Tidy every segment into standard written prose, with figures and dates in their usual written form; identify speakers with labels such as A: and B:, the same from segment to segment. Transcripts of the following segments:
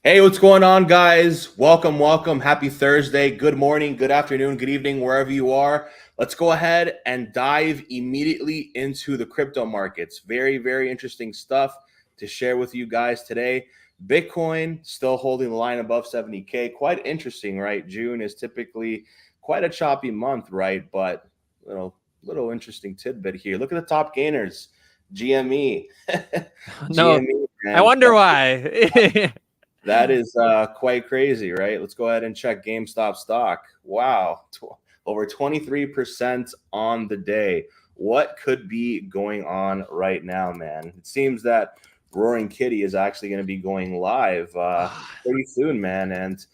A: Hey, what's going on, guys? Welcome. Happy Thursday. Good morning, good afternoon, good evening, wherever you are. Let's go ahead and dive immediately into the crypto markets. Very interesting stuff to share with you guys today. Bitcoin still holding the line above 70K. Quite interesting, right? June is typically quite a choppy month, right? But little interesting tidbit here. Look at the top gainers. GME.
B: No,
A: GME,
B: I
A: man.
B: wonder why.
A: That is quite crazy, right? Let's go ahead and check GameStop stock. Wow, over 23% on the day. What could be going on right now, man? It seems that Roaring Kitty is actually going to be going live pretty soon, man. And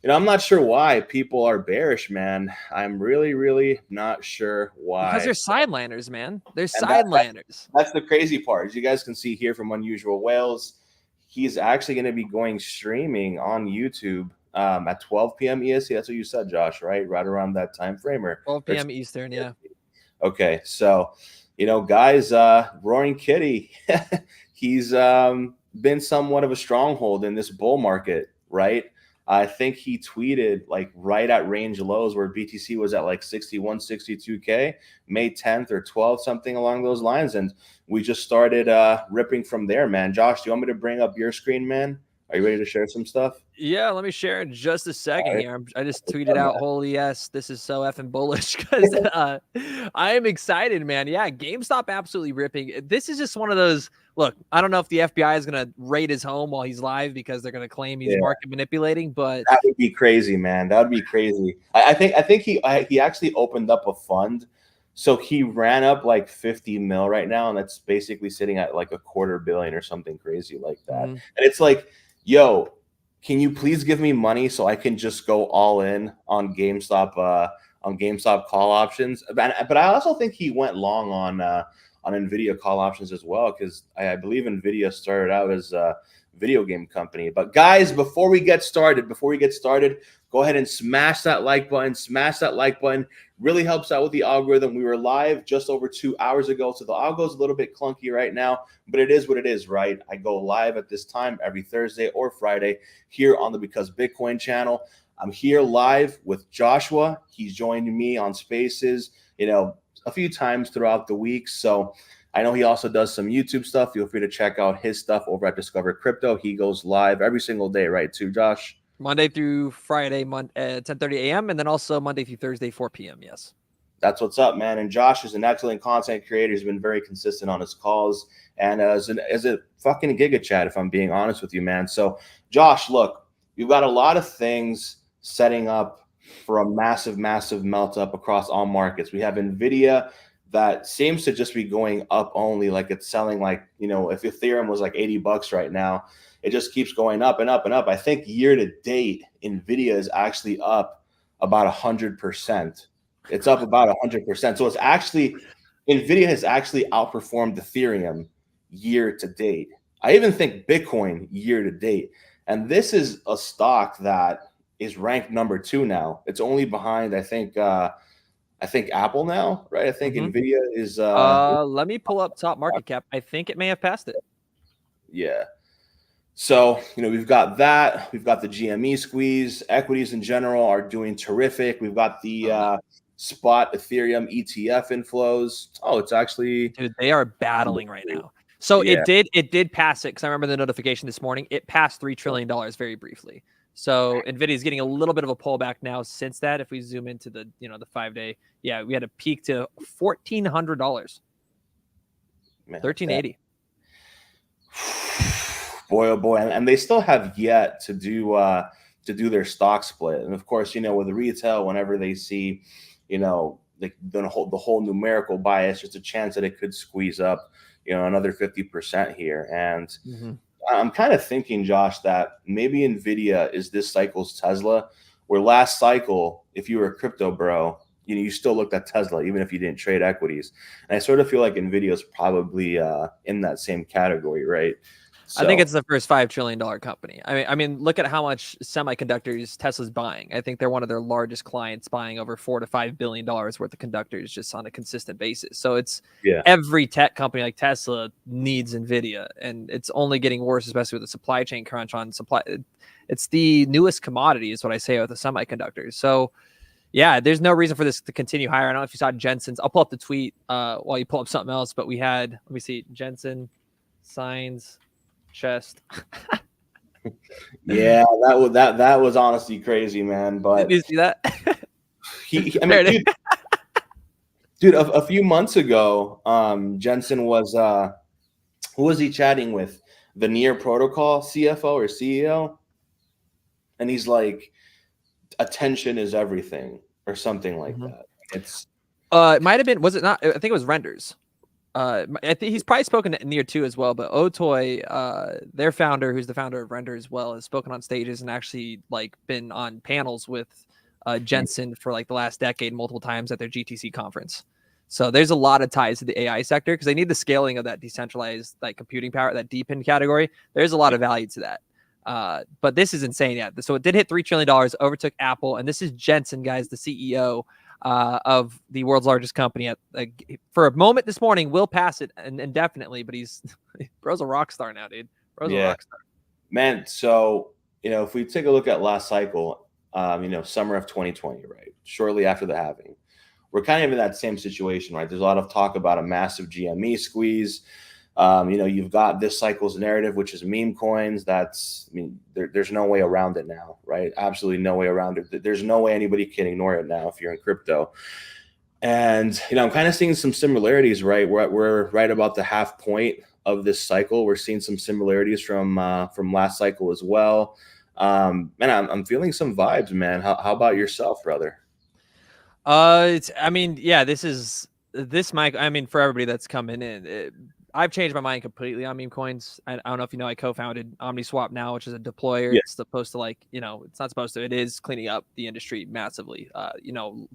A: I'm not sure why people are bearish, man. I'm really not sure
B: Because
A: why.
B: they're sideliners, man. They're
A: And that
B: sideliners.
A: that's the crazy part. As you guys can see here from Unusual Whales, he's actually going to be going streaming on YouTube at 12 p.m. EST. That's what you said, Josh, right? Right around that time frame, or
B: 12 p.m. Eastern, yeah.
A: okay. So, guys, Roaring Kitty, he's been somewhat of a stronghold in this bull market, right? I think he tweeted like right at range lows where BTC was at like 61, 62K, May 10th or 12th, something along those lines. And we just started ripping from there, man. Josh, do you want me to bring up your screen, man? Are you ready to share some stuff?
B: Yeah, let me share in just a second
A: All right.
B: here. I just
A: What's
B: tweeted
A: up, man?
B: out, holy yes, this is so effing bullish because I am excited, man. Yeah, GameStop absolutely ripping. This is just one of those. Look, I don't know if the FBI is going to raid his home while he's live because they're going to claim he's
A: Yeah.
B: market manipulating, but
A: That would be crazy, man. That would be crazy. I think he actually opened up a fund, so he ran up like 50 mil right now, and that's basically sitting at like a quarter billion or something crazy like that. And it's like, yo, can you please give me money so I can just go all in on GameStop call options? But I also think he went long on Nvidia call options as well, because I believe Nvidia started out as video game company. But guys, before we get started, go ahead and smash that like button. Really helps out with the algorithm. We were live just over 2 hours ago, so the algo's a little bit clunky right now, but it is what it is, right? I go live at this time every Thursday or Friday here on the Because Bitcoin channel. I'm here live with Joshua. He's joining me on Spaces, a few times throughout the week. So I know he also does some YouTube stuff. Feel free to check out his stuff over at Discover Crypto. He goes live every single day, right, too, Josh?
B: Monday through Friday, 10:30 a.m. and then also Monday through Thursday, 4 p.m. Yes.
A: That's what's up, man. And Josh is an excellent content creator. He's been very consistent on his calls and as a fucking giga chat, if I'm being honest with you, man. So, Josh, look, we've got a lot of things setting up for a massive melt up across all markets. We have Nvidia that seems to just be going up only, like it's selling like, if Ethereum was like $80 right now, it just keeps going up and up and up. I think year to date, Nvidia is actually up about 100%. It's up about 100%. So it's actually, Nvidia has actually outperformed Ethereum year to date. I even think Bitcoin year to date. And this is a stock that is ranked number 2 now. It's only behind, I think Apple now, right? I think Nvidia is
B: let me pull up top market cap. I think it may have passed it.
A: yeah. So, we've got that. We've got the GME squeeze. Equities in general are doing terrific. We've got the spot Ethereum ETF inflows. Oh, it's actually,
B: dude, they are battling right now. So
A: yeah.
B: it did pass it because I remember the notification this morning. It passed $3 trillion very briefly. So Nvidia is getting a little bit of a pullback now since that. If we zoom into the the 5-day, yeah, we had a peak to $1,400, $1,380.
A: Boy, oh boy, and they still have yet to do their stock split. And of course, with the retail, whenever they see, the whole numerical bias, just a chance that it could squeeze up, another 50% here. And I'm kind of thinking, Josh, that maybe Nvidia is this cycle's Tesla, where last cycle, if you were a crypto bro, you still looked at Tesla, even if you didn't trade equities. And I sort of feel like Nvidia is probably in that same category, right?
B: I think
A: So
B: it's the first $5 trillion company. I mean, look at how much semiconductors Tesla's buying. I think they're one of their largest clients, buying over $4 to $5 billion worth of conductors just on a consistent basis. So it's
A: yeah,
B: every tech company like Tesla needs Nvidia, and it's only getting worse, especially with the supply chain crunch on supply. It's the newest commodity, is what I say with the semiconductors. So yeah, there's no reason for this to continue higher. I don't know if you saw Jensen's. I'll pull up the tweet while you pull up something else. But we had, let me see, Jensen signs chest.
A: yeah, that was honestly crazy, man.
B: Did
A: But
B: you see that?
A: I
B: There
A: mean,
B: it is.
A: dude, a few months ago, Jensen was who was he chatting with? The Near Protocol CFO or CEO, and he's like, "Attention is everything," or something like
B: Mhm.
A: that. It's
B: It might have been. Was it not? I think it was Renders. I think he's probably spoken to Near too as well. But Otoy, their founder, who's the founder of Render as well, has spoken on stages and actually like been on panels with Jensen for like the last decade, multiple times at their GTC conference. So there's a lot of ties to the AI sector because they need the scaling of that decentralized like computing power, that deep in category. There's a lot of value to that. But this is insane. Yeah. So it did hit $3 trillion, overtook Apple. And this is Jensen, guys, the CEO of the world's largest company. For a moment this morning, will pass it indefinitely, but he's bro's a rock star now, dude. Bro's a
A: yeah,
B: rock star.
A: man. So if we take a look at last cycle, summer of 2020, right, shortly after the halving, we're kind of in that same situation, right? There's a lot of talk about a massive GME squeeze. You've got this cycle's narrative, which is meme coins. There's no way around it now, right? Absolutely no way around it. There's no way anybody can ignore it now if you're in crypto. And I'm kind of seeing some similarities, right? We're right about the half point of this cycle. We're seeing some similarities from last cycle as well. Man, I'm feeling some vibes, man. How about yourself, brother?
B: Yeah, this mic. I mean, for everybody that's coming in, I've changed my mind completely on meme coins. I don't know if you know, I co-founded OmniSwap now, which is a deployer.
A: Yeah.
B: It's supposed to it's not supposed to. It is cleaning up the industry massively.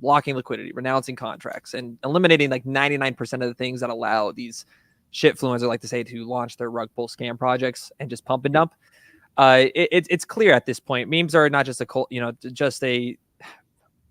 B: Locking liquidity, renouncing contracts, and eliminating like 99% of the things that allow these shit fluents, I like to say, to launch their rug pull scam projects and just pump and dump. It's clear at this point. Memes are not just a cult, just a.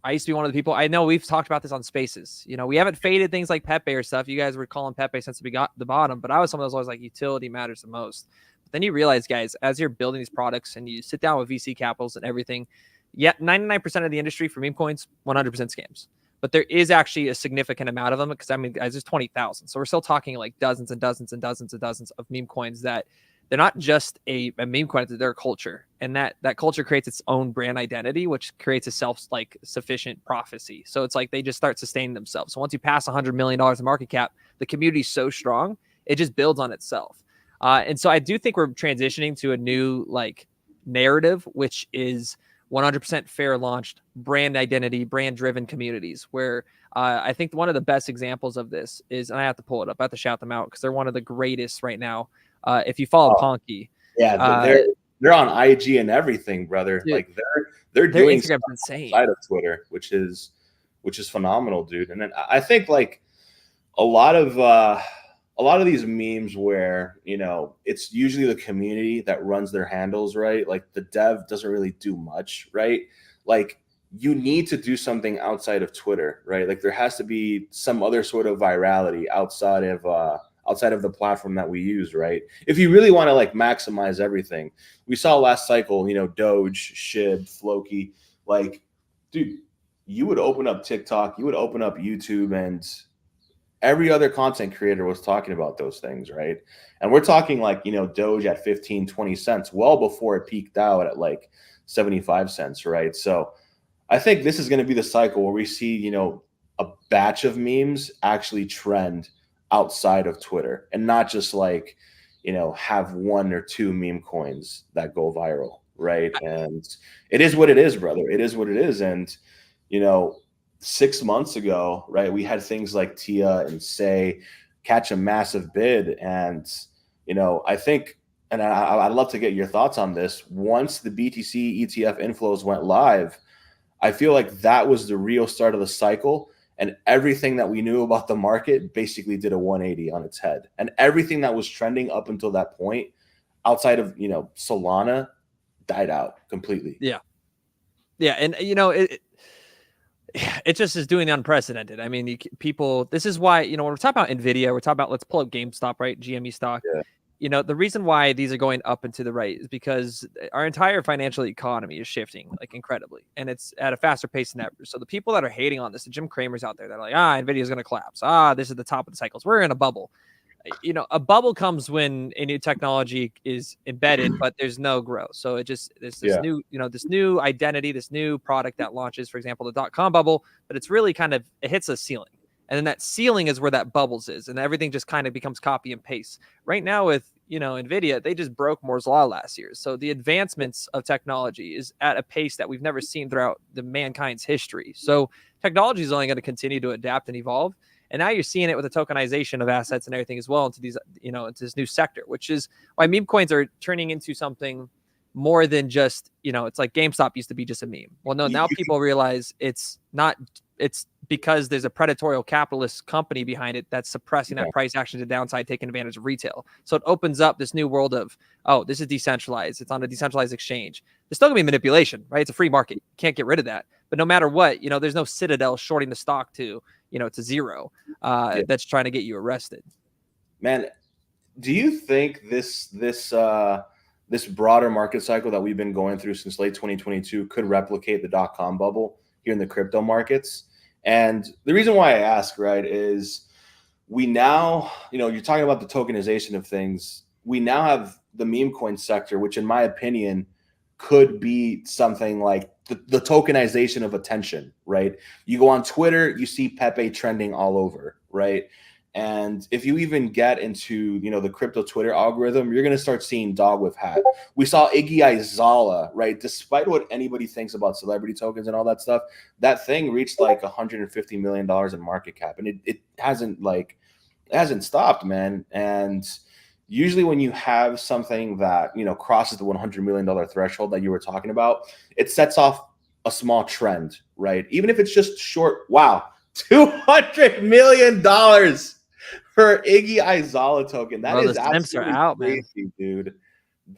B: I used to be one of the people. I know we've talked about this on Spaces. We haven't faded things like Pepe or stuff. You guys were calling Pepe since we got the bottom, but I was someone that was always like, utility matters the most. But then you realize, guys, as you're building these products and you sit down with VC capitals and everything, 99% of the industry for meme coins, 100% scams. But there is actually a significant amount of them because, guys, there's 20,000. So we're still talking like dozens and dozens and dozens and dozens of meme coins that they're not just a meme coin, they're a culture. And that culture creates its own brand identity, which creates a self-sufficient prophecy. So it's like they just start sustaining themselves. So once you pass $100 million in market cap, the community's so strong, it just builds on itself. And so I do think we're transitioning to a new narrative, which is 100% fair launched brand identity, brand driven communities where I think one of the best examples of this is, and I have to pull it up, I have to shout them out because they're one of the greatest right now. If you follow Ponky,
A: Yeah, they're on IG and everything, brother.
B: dude,
A: Like they're
B: their
A: doing
B: Instagram's
A: stuff
B: insane.
A: outside of Twitter, which is phenomenal, dude. And then I think like a lot of these memes where it's usually the community that runs their handles, right? Like the dev doesn't really do much, right? Like you need to do something outside of Twitter, right? Like there has to be some other sort of virality outside of the platform that we use, right? If you really want to like maximize everything. We saw last cycle, Doge, Shib, Floki, like, dude, you would open up TikTok, you would open up YouTube, and every other content creator was talking about those things, right? And we're talking like, Doge at 15, 20 cents, well before it peaked out at like 75 cents, right? So I think this is going to be the cycle where we see, a batch of memes actually trend outside of Twitter and not just like, have one or two meme coins that go viral, right? And it is what it is, brother. It is what it is. And, 6 months ago, right, we had things like Tia and Say catch a massive bid. And, I think, and I'd love to get your thoughts on this. Once the BTC ETF inflows went live, I feel like that was the real start of the cycle. And everything that we knew about the market basically did a 180 on its head. And everything that was trending up until that point outside of, Solana, died out completely.
B: Yeah. Yeah. And, it just is doing the unprecedented. I mean, people, this is why, when we're talking about Nvidia, we're talking about, let's pull up GameStop, right? GME stock.
A: Yeah.
B: The reason why these are going up and to the right is because our entire financial economy is shifting like incredibly, and it's at a faster pace than ever. So the people that are hating on this, the Jim Cramers out there, they're like, Nvidia is going to collapse. This is the top of the cycles. We're in a bubble. A bubble comes when a new technology is embedded, but there's no growth. So there's this new, this new identity, this new product that launches, for example, the .com bubble, but it's really it hits a ceiling. And then that ceiling is where that bubbles is, and everything just kind of becomes copy and paste. Right now with, Nvidia, they just broke Moore's law last year. So the advancements of technology is at a pace that we've never seen throughout the mankind's history. So technology is only going to continue to adapt and evolve. And now you're seeing it with the tokenization of assets and everything as well into these, into this new sector, which is why meme coins are turning into something more than just, it's like GameStop used to be just a meme. Well, no, now people realize it's not, it's because there's a predatory capitalist company behind it that's suppressing that price action to downside, taking advantage of retail. So it opens up this new world of, this is decentralized. It's on a decentralized exchange. There's still gonna be manipulation, right? It's a free market. You can't get rid of that. But no matter what, there's no Citadel shorting the stock to, to zero that's trying to get you arrested.
A: Man, do you think this broader market cycle that we've been going through since late 2022 could replicate the .com bubble here in the crypto markets? And the reason why I ask, right, is we now, you're talking about the tokenization of things. We now have the meme coin sector, which in my opinion could be something like the tokenization of attention, right? You go on Twitter, you see Pepe trending all over, right? And if you even get into, the crypto Twitter algorithm, you're going to start seeing dog with hat. We saw Iggy Azalea, right? Despite what anybody thinks about celebrity tokens and all that stuff, that thing reached like $150 million in market cap. And it hasn't stopped, man. And usually when you have something that, crosses the $100 million threshold that you were talking about, it sets off a small trend, right? Even if it's just short, wow, $200 million for Iggy Azalea token. That is absolutely crazy, man. Dude.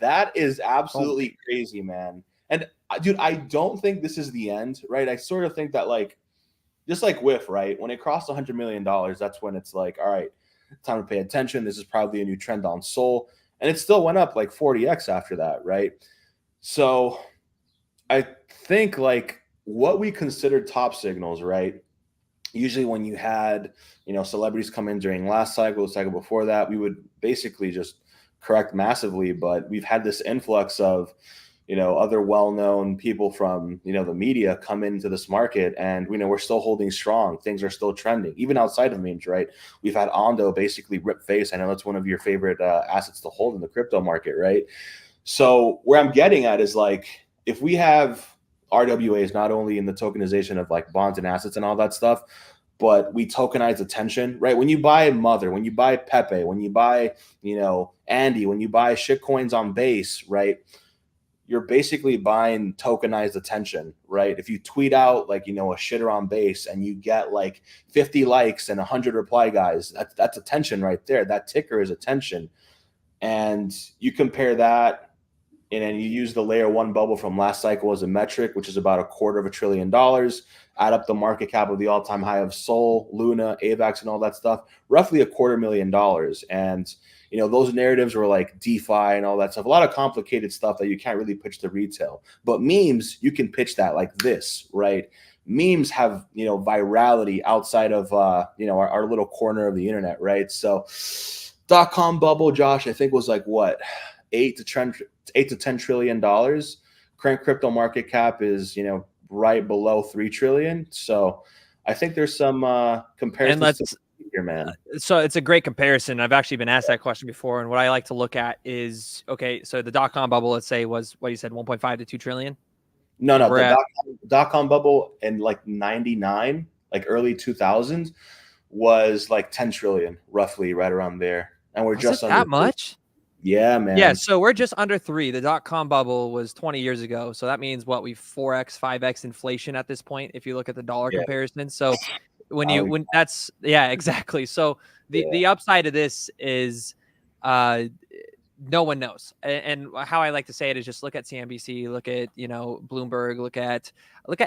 A: That is absolutely crazy, man. And dude, I don't think this is the end, right? I sort of think that just like WIF, right? When it crossed $100 million, that's when it's like, all right, time to pay attention. This is probably a new trend on Sol. And it still went up like 40x after that, right? So I think what we considered top signals, right? Usually when you had, celebrities come in during last cycle, the cycle before that, we would basically just correct massively. But we've had this influx of, other well-known people from, the media come into this market, and we're still holding strong. Things are still trending, even outside of memes, right? We've had Ondo basically rip face. I know that's one of your favorite assets to hold in the crypto market, right? So where I'm getting at is if we have RWAs not only in the tokenization of bonds and assets and all that stuff, but we tokenize attention, right? When you buy Mother, when you buy Pepe, when you buy, Andy, when you buy shitcoins on Base, right? You're basically buying tokenized attention, right? If you tweet out a shitter on Base and you get 50 likes and 100 reply guys, that's attention right there. That ticker is attention. And you compare that, and then you use the layer one bubble from last cycle as a metric, which is about $250 billion. Add up the market cap of the all-time high of Sol, Luna, AVAX, and all that stuff, roughly $250,000. And those narratives were like DeFi and all that stuff, a lot of complicated stuff that you can't really pitch to retail. But memes, you can pitch that like this, right? Memes have virality outside of our little corner of the internet, right? So .com bubble, Josh, I think was what, $8 to $10 trillion. Current crypto market cap is right below 3 trillion. So I think there's some comparisons here, man.
B: So it's a great comparison. I've actually been asked that question before, and what I like to look at is, okay, so the .com bubble, let's say, was what you said, 1.5 to 2 trillion.
A: No, the .com bubble in 99, early 2000s, was 10 trillion, roughly, right around there. And we're just under
B: that much.
A: Yeah, man.
B: Yeah, so we're just under 3. The .com bubble was 20 years ago. So that means we've 4x, 5x inflation at this point, if you look at the dollar comparison. So when that's, exactly. So the upside of this is no one knows. And how I like to say it is just look at CNBC, look at, you know, Bloomberg, look at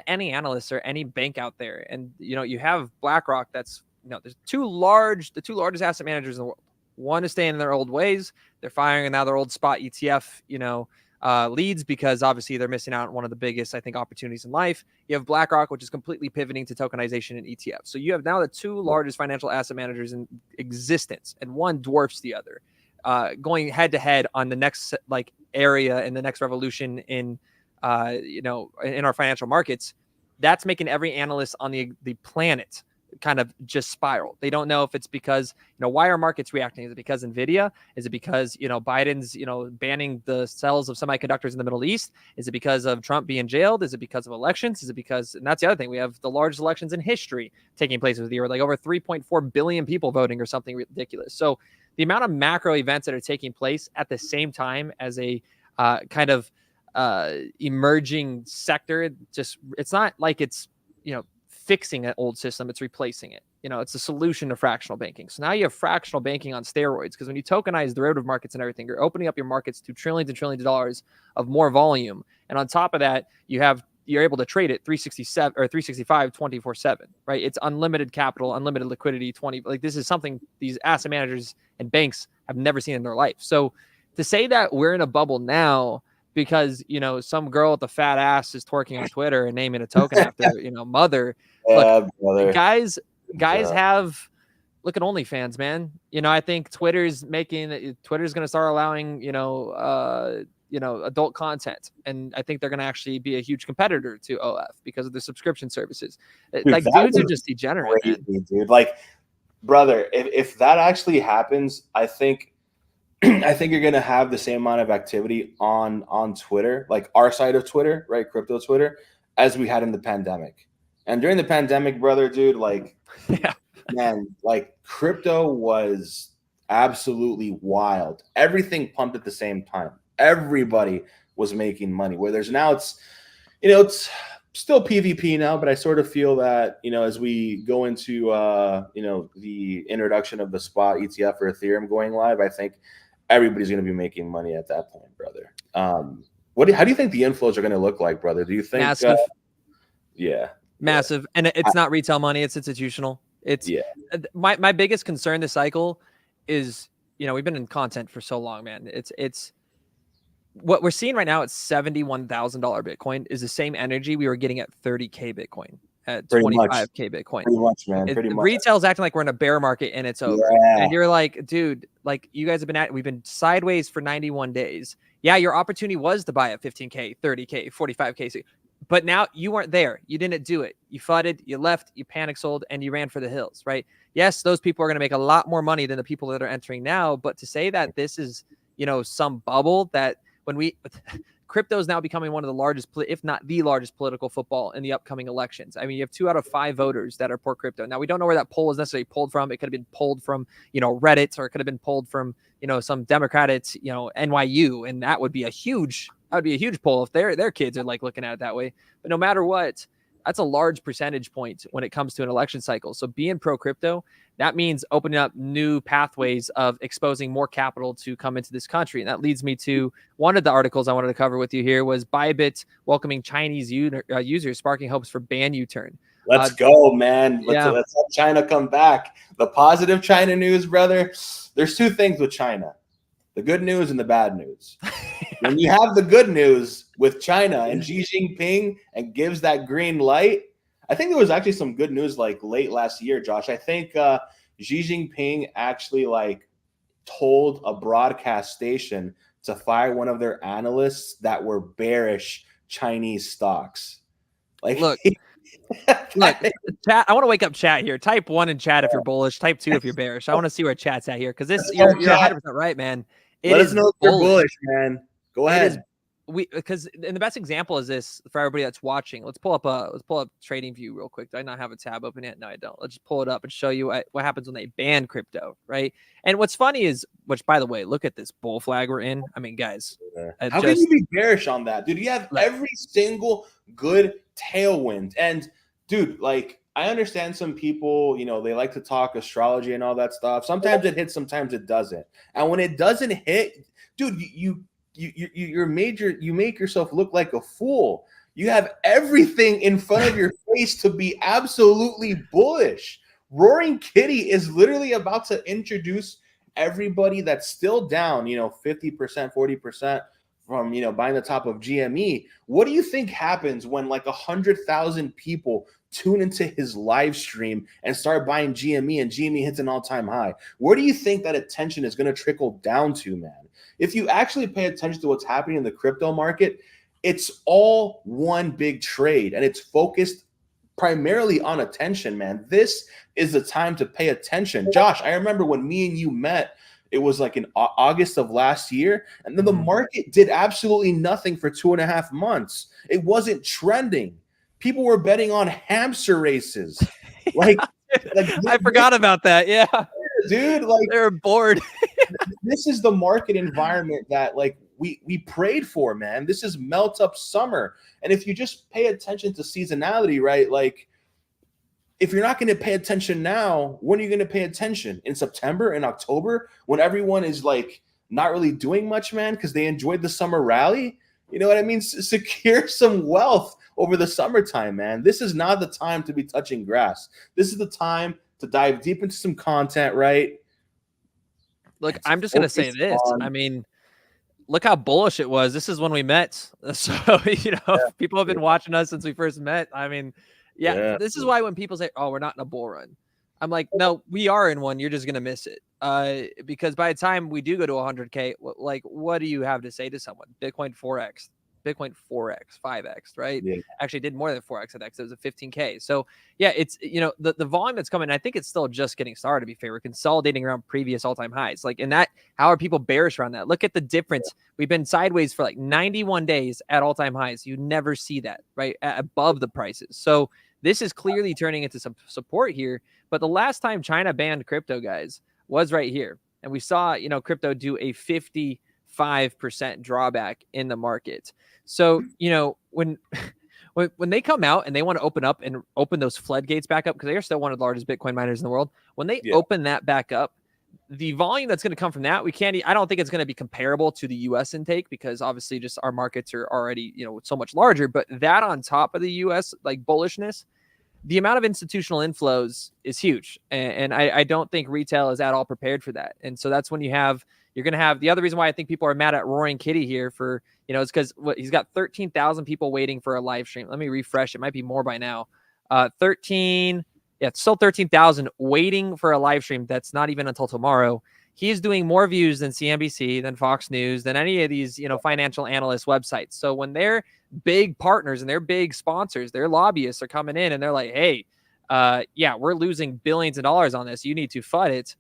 B: any analysts or any bank out there. And, you know, you have BlackRock that's, you know, there's the two largest asset managers in the world. One is staying in their old ways. They're firing now their old spot ETF, you know, leads, because obviously they're missing out on one of the biggest, I think, opportunities in life. You have BlackRock, which is completely pivoting to tokenization and ETF. So you have now the two largest financial asset managers in existence, and one dwarfs the other. Going head to head on the next like area and the next revolution in, you know, in our financial markets. That's making every analyst on the planet kind of just spiral. They don't know if it's because, you know, why are markets reacting? Is it because Nvidia? Is it because, you know, Biden's, you know, banning the sales of semiconductors in the Middle East? Is it because of Trump being jailed? Is it because of elections? Is it because, and that's the other thing, we have the largest elections in history taking place this year, like over 3.4 billion people voting or something ridiculous. So the amount of macro events that are taking place at the same time as a kind of emerging sector, just, it's not like it's, you know, fixing an old system, it's replacing it. You know, it's a solution to fractional banking. So now you have fractional banking on steroids, because when you tokenize derivative markets and everything, you're opening up your markets to trillions and trillions of dollars of more volume. And on top of that, you're able to trade it 367 or 365 24/7, right? It's unlimited capital, unlimited liquidity, like this is something these asset managers and banks have never seen in their life. So to say that we're in a bubble now because, you know, some girl with a fat ass is twerking on Twitter and naming a token after, you know, mother.
A: Yeah,
B: Look,
A: brother.
B: guys have, look at OnlyFans, man. You know, I think Twitter's going to start allowing, you know, adult content. And I think they're going to actually be a huge competitor to OF because of the subscription services.
A: Dude,
B: like dudes are just degenerate,
A: crazy,
B: man.
A: dude. Like, brother, if that actually happens, I think I think you're gonna have the same amount of activity on Twitter, like our side of Twitter, right, crypto Twitter, as we had in the pandemic. And during the pandemic, brother, dude, like,
B: Yeah.
A: man, like crypto was absolutely wild. Everything pumped at the same time. Everybody was making money. Where there's now, it's, you know, it's still PvP now, but I sort of feel that, you know, as we go into you know, the introduction of the spot ETF for Ethereum going live, I think everybody's going to be making money at that point, brother. How do you think the inflows are going to look like, brother? Do you think
B: massive?
A: Yeah,
B: massive, and it's not retail money; it's institutional. It's my biggest concern this cycle is, you know, we've been in content for so long, man. It's what we're seeing right now at $71,000 Bitcoin is the same energy we were getting at 30K Bitcoin, at 25K Bitcoin.
A: Pretty much, man. Pretty much.
B: Retail's acting like we're in a bear market and it's over.
A: Yeah.
B: And you're like, dude, like you guys have been we've been sideways for 91 days. Yeah, your opportunity was to buy at 15K, 30K, 45K. But now you weren't there. You didn't do it. You fudded, you left, you panic sold, and you ran for the hills, right? Yes, those people are going to make a lot more money than the people that are entering now. But to say that this is, you know, some bubble that crypto is now becoming one of the largest, if not the largest political football in the upcoming elections. I mean, you have 2 out of 5 voters that are for crypto. Now, we don't know where that poll was necessarily pulled from. It could have been pulled from, you know, Reddit, or it could have been pulled from, you know, some Democrats, you know, NYU. And that would be a huge poll if their kids are like looking at it that way. But no matter what, that's a large percentage point when it comes to an election cycle. So being pro crypto, that means opening up new pathways of exposing more capital to come into this country. And that leads me to one of the articles I wanted to cover with you here was Bybit welcoming Chinese users, sparking hopes for ban U-turn.
A: Let's go, man. Let's have China come back. The positive China news, brother. There's 2 things with China: the good news and the bad news. When you have the good news with China and Xi Jinping and gives that green light, I think there was actually some good news like late last year, Josh. I think Xi Jinping actually like told a broadcast station to fire one of their analysts that were bearish Chinese stocks. Like,
B: look, chat. I want to wake up chat here. Type 1 in chat if you're bullish. Type 2 if you're bearish. I want to see where chat's at here, because you're 100% right, man.
A: Let us know if you're bullish, man. Go ahead.
B: Because the best example is this for everybody that's watching. Let's pull up Trading View real quick. Do I not have a tab open yet? No, I don't. Let's just pull it up and show you what happens when they ban crypto, right? And what's funny is, which by the way, look at this bull flag we're in. I mean, guys,
A: how can you be bearish on that, dude? You have every single good tailwind, and dude, like, I understand some people, you know, they like to talk astrology and all that stuff. Sometimes it hits, sometimes it doesn't. And when it doesn't hit, dude, you're major. You make yourself look like a fool. You have everything in front of your face to be absolutely bullish. Roaring Kitty is literally about to introduce everybody that's still down, 50%, 40% from, buying the top of GME. What do you think happens when like 100,000 people tune into his live stream and start buying GME and GME hits an all-time high? Where do you think that attention is going to trickle down to, man? If you actually pay attention to what's happening in the crypto market, it's all one big trade and it's focused primarily on attention, man. This is the time to pay attention. Josh, I remember when me and you met, it was like in August of last year, and then the market did absolutely nothing for 2.5 months. It wasn't trending. People were betting on hamster races. Like
B: I forgot about that. Yeah,
A: dude, like
B: they're bored.
A: This is the market environment that like we prayed for, man. This is melt up summer. And if you just pay attention to seasonality, right? Like if you're not going to pay attention now, when are you going to pay attention? In September, in October, when everyone is like not really doing much, man, because they enjoyed the summer rally? You know what I mean? Secure some wealth over the summertime, man. This is not the time to be touching grass. This is the time to dive deep into some content, right?
B: Look, I'm just going to say this. I mean, look how bullish it was. This is when we met. So, people have been watching us since we first met. I mean, this is why when people say, oh, we're not in a bull run, I'm like, no, we are in one. You're just going to miss it. Because by the time we do go to 100K, like, what do you have to say to someone? Bitcoin 4X, Bitcoin 4X, 5X, right? Yeah. Actually did more than 4X at X. It was a 15K. So yeah, it's, the volume that's coming, I think it's still just getting started, to be fair. We're consolidating around previous all-time highs. Like in that, how are people bearish around that? Look at the difference. We've been sideways for like 91 days at all-time highs. You never see that, right? Above the prices. So this is clearly turning into some support here. But the last time China banned crypto, guys, was right here. And we saw, crypto do a 55% drawback in the market. So, when they come out and they want to open those floodgates back up, because they are still one of the largest Bitcoin miners in the world. When they open that back up, the volume that's going to come from that, I don't think it's going to be comparable to the US intake, because obviously just our markets are already, so much larger. But that on top of the US like bullishness, the amount of institutional inflows is huge. And I don't think retail is at all prepared for that. And so that's when you're going to have the other reason why I think people are mad at Roaring Kitty here for, is because he's got 13,000 people waiting for a live stream. Let me refresh. It might be more by now. It's still 13,000 waiting for a live stream. That's not even until tomorrow. He's doing more views than CNBC, than Fox News, than any of these, financial analyst websites. So when they're big partners and they're big sponsors, their lobbyists are coming in and they're like, hey, we're losing billions of dollars on this. You need to FUD it.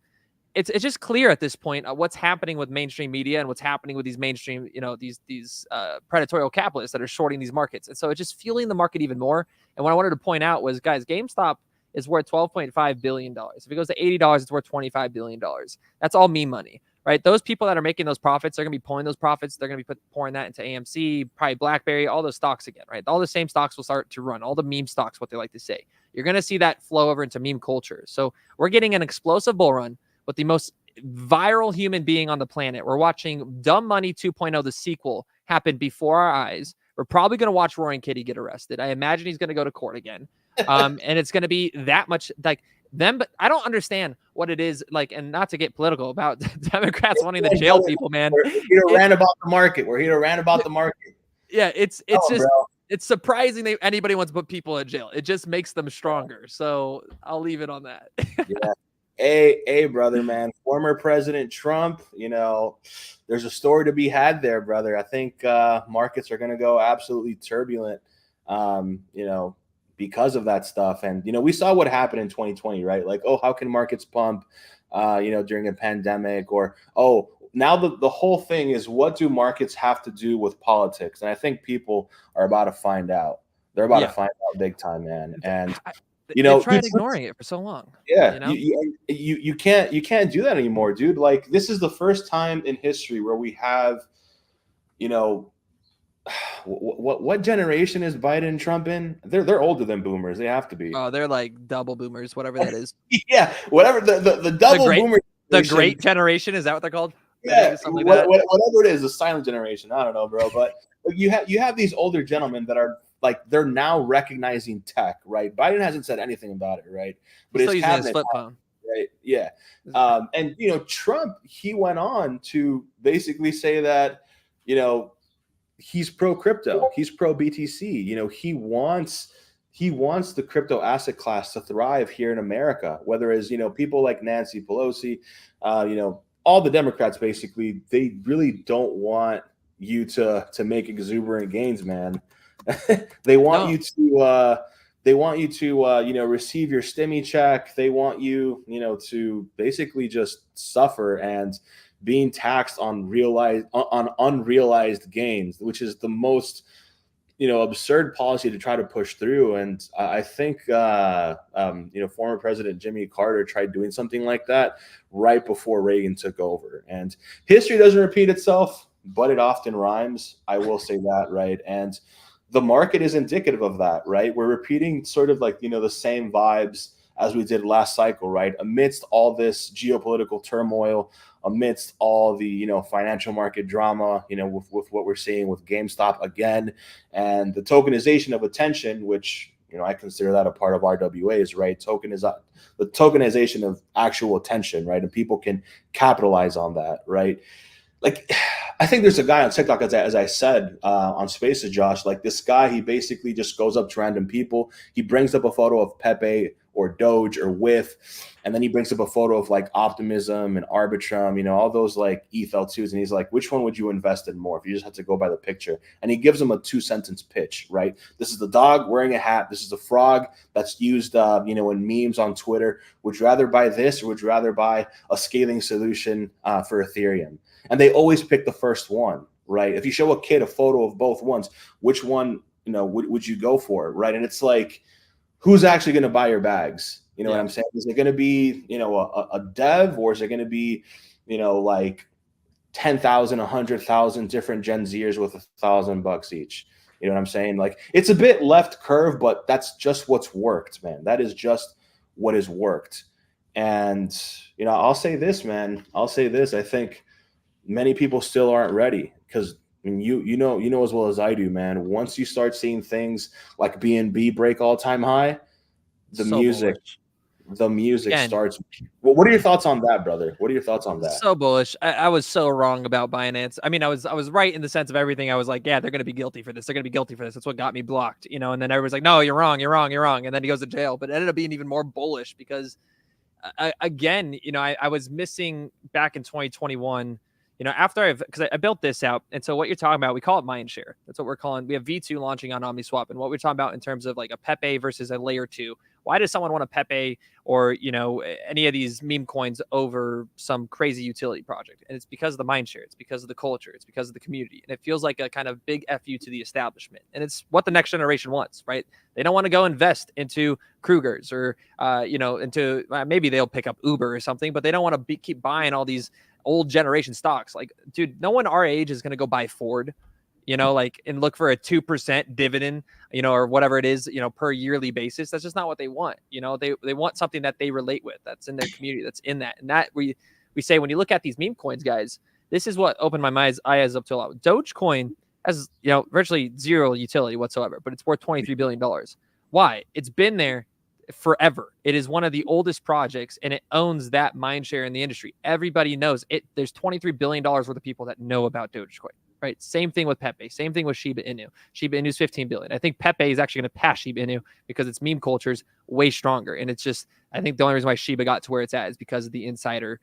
B: It's just clear at this point what's happening with mainstream media and what's happening with these mainstream, these predatory capitalists that are shorting these markets. And so it's just fueling the market even more. And what I wanted to point out was, guys, GameStop is worth $12.5 billion. If it goes to $80, it's worth $25 billion. That's all meme money, right? Those people that are making those profits, they're going to be pulling those profits. They're going to be pouring that into AMC, probably BlackBerry, all those stocks again, right? All the same stocks will start to run, all the meme stocks, what they like to say. You're going to see that flow over into meme culture. So we're getting an explosive bull run with the most viral human being on the planet. We're watching Dumb Money 2.0, the sequel, happen before our eyes. We're probably going to watch Roaring Kitty get arrested. I imagine he's going to go to court again. And it's going to be that much like them. But I don't understand what it is like, and not to get political about Democrats wanting to jail people, man.
A: We're here to rant about the market. We're here to rant about the market.
B: Yeah, it's surprising that anybody wants to put people in jail. It just makes them stronger. So I'll leave it on that.
A: Yeah. Hey, brother, man. Former President Trump, there's a story to be had there, brother. I think markets are going to go absolutely turbulent, because of that stuff. And, we saw what happened in 2020, right? Like, oh, how can markets pump, during a pandemic? Or, oh, now the whole thing is, what do markets have to do with politics? And I think people are about to find out. They're about to find out big time, man. And
B: they tried ignoring it for so long.
A: Yeah, you can't do that anymore, dude. Like, this is the first time in history where we have, what generation is Biden and Trump in? They're older than boomers. They have to be.
B: Oh, they're like double boomers, whatever that is.
A: Yeah, whatever the double boomer.
B: The great generation, is that what they're called? I think, or something like that.
A: Whatever it is, the silent generation. I don't know, bro. But you have these older gentlemen that are like, they're now recognizing tech, right? Biden hasn't said anything about it, right? But
B: He's still
A: his
B: using his
A: cabinet,
B: flip phone.
A: right? Yeah. And Trump, he went on to basically say that, he's pro crypto, he's pro BTC. He wants the crypto asset class to thrive here in America. Whether as people like Nancy Pelosi, all the Democrats, basically, they really don't want you to make exuberant gains, man. They want you to receive your stimmy check. They want you to basically just suffer and being taxed on unrealized gains, which is the most absurd policy to try to push through. And I think former President Jimmy Carter tried doing something like that right before Reagan took over. And history doesn't repeat itself, but it often rhymes. I will say that, right? And the market is indicative of that, right? We're repeating sort of like the same vibes as we did last cycle, right? Amidst all this geopolitical turmoil, amidst all the financial market drama, with what we're seeing with GameStop again, and the tokenization of attention, which I consider that a part of RWAs, right? The tokenization of actual attention, right? And people can capitalize on that, right? Like, I think there's a guy on TikTok, as I said on Spaces, Josh, like this guy, he basically just goes up to random people. He brings up a photo of Pepe or Doge or With, and then he brings up a photo of like Optimism and Arbitrum, all those like ETH-L2s. And he's like, which one would you invest in more if you just had to go by the picture? And he gives them a 2-sentence pitch, right? This is the dog wearing a hat. This is the frog that's used, in memes on Twitter. Would you rather buy this, or would you rather buy a scaling solution for Ethereum? And they always pick the first one, right? If you show a kid a photo of both ones, which one, would you go for, right? And it's like, who's actually going to buy your bags? You know what I'm saying? Is it going to be, a dev, or is it going to be, like 10,000, 100,000 different Gen Zers with $1,000 each? You know what I'm saying? Like, it's a bit left curve, but that's just what's worked, man. That is just what has worked. And, I'll say this, man. I'll say this. I think many people still aren't ready, because you know as well as I do, man. Once you start seeing things like BNB break all-time high, the music
B: Again,
A: starts. Well, what are your thoughts on that, brother? What are your thoughts on that?
B: So bullish. I was so wrong about Binance. I mean, I was right in the sense of everything. I was like, yeah, they're going to be guilty for this. They're going to be guilty for this. That's what got me blocked, And then everyone's like, no, you're wrong. And then he goes to jail. But it ended up being even more bullish because, again, I was missing back in 2021. After because I built this out. And so what you're talking about, we call it mindshare. That's what we're calling. We have V2 launching on OmniSwap. And what we're talking about in terms of like a Pepe versus a layer 2. Why does someone want a Pepe or, any of these meme coins over some crazy utility project? And it's because of the mindshare. It's because of the culture. It's because of the community. And it feels like a kind of big FU to the establishment. And it's what the next generation wants, right? They don't want to go invest into Krugers or, into maybe they'll pick up Uber or something, but they don't want to keep buying all these old generation stocks. Like, dude, no one our age is going to go buy Ford, and look for a 2% dividend, or whatever it is, per yearly basis. That's just not what they want. They want something that they relate with, that's in their community, that's in that. And that we say, when you look at these meme coins, guys, this is what opened my eyes up to a lot. Dogecoin has, virtually zero utility whatsoever, but it's worth $23 billion. Why? It's been there forever. It is one of the oldest projects, and it owns that mind share in the industry. Everybody knows it. There's $23 billion worth of people that know about Dogecoin, right? Same thing with Pepe. Same thing with Shiba Inu. Shiba Inu is 15 billion. I think Pepe is actually going to pass Shiba Inu because its meme culture is way stronger. And it's just, I think the only reason why Shiba got to where it's at is because of the insider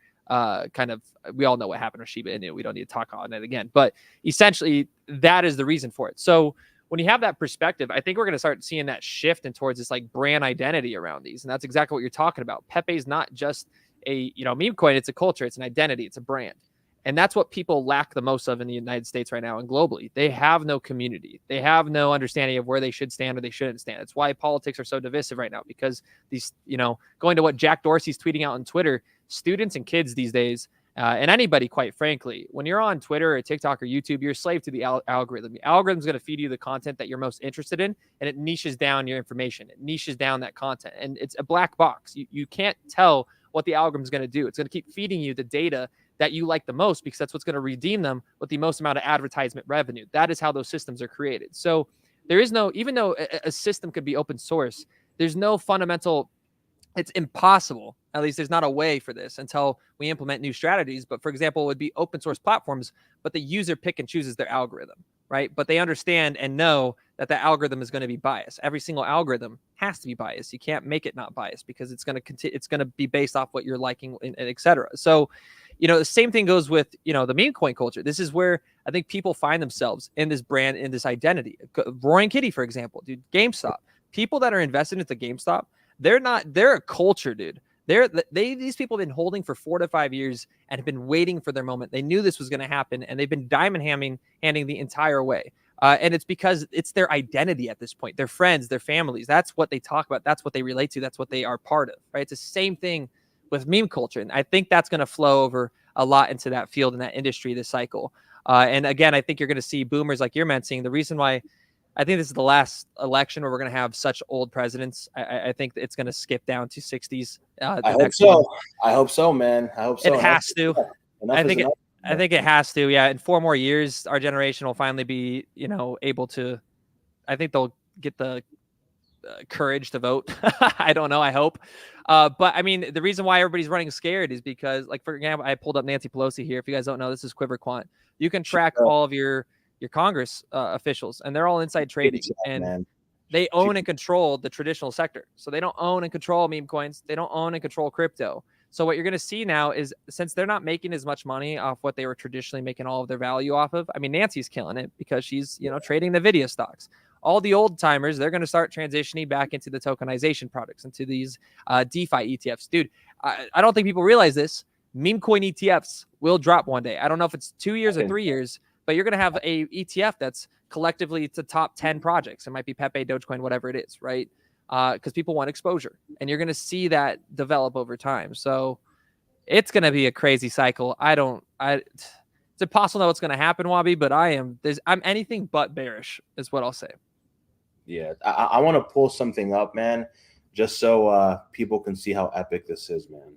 B: we all know what happened with Shiba Inu. We don't need to talk on it again, but essentially that is the reason for it. So when you have that perspective, I think we're going to start seeing that shift in towards this like brand identity around these. And that's exactly what you're talking about. Pepe is not just a, meme coin. It's a culture. It's an identity. It's a brand. And that's what people lack the most of in the United States right now and globally. They have no community. They have no understanding of where they should stand or they shouldn't stand. It's why politics are so divisive right now, because these, going to what Jack Dorsey's tweeting out on Twitter, students and kids these days, and anybody, quite frankly, when you're on Twitter or TikTok or YouTube, you're a slave to the algorithm. The algorithm's going to feed you the content that you're most interested in, and it niches down your information. It niches down that content, and it's a black box. You can't tell what the algorithm's going to do. It's going to keep feeding you the data that you like the most, because that's what's going to redeem them with the most amount of advertisement revenue. That is how those systems are created. So there is no, even though a system could be open source, there's no fundamental, it's impossible. At least there's not a way for this until we implement new strategies. But for example, it would be open source platforms, but the user pick and chooses their algorithm, right? But they understand and know that the algorithm is going to be biased. Every single algorithm has to be biased. You can't make it not biased, because it's going to be based off what you're liking, and et cetera. So, the same thing goes with, the meme coin culture. This is where I think people find themselves in this brand, in this identity. Roy and Kitty, for example, dude, GameStop. People that are invested into GameStop, they're a culture, dude. These people have been holding for 4 to 5 years and have been waiting for their moment. They knew this was going to happen, and they've been handing the entire way. And it's because it's their identity at this point. Their friends, their families, that's what they talk about. That's what they relate to. That's what they are part of, right? It's the same thing with meme culture. And I think that's going to flow over a lot into that field and that industry this cycle. And again, I think you're going to see boomers like you're mentioning. The reason why I think this is the last election where we're going to have such old presidents. I think it's going to skip down to 60s.
A: I hope so. I hope so, man. I hope so.
B: It has to. I think it has to. Yeah. In 4 more years, our generation will finally be, able to, I think they'll get the courage to vote. I don't know. I hope. But I mean, the reason why everybody's running scared is because, like, for example, I pulled up Nancy Pelosi here. If you guys don't know, this is Quiver Quant. You can track all of your Congress officials, and they're all inside trading, and they own and control the traditional sector. So they don't own and control meme coins. They don't own and control crypto. So what you're going to see now is, since they're not making as much money off what they were traditionally making all of their value off of, I mean, Nancy's killing it because she's, trading Nvidia stocks. All the old timers, they're going to start transitioning back into the tokenization products, into these DeFi ETFs. Dude, I don't think people realize this. Meme coin ETFs will drop one day. I don't know if it's 2 years or 3 years, but you're going to have a ETF that's collectively to top 10 projects. It might be Pepe, Dogecoin, whatever it is, right? Because people want exposure, and you're going to see that develop over time. So it's going to be a crazy cycle. It's impossible to know what's going to happen, Wabi, but I'm anything but bearish is what I'll say.
A: Yeah. I want to pull something up, man, just so people can see how epic this is, man.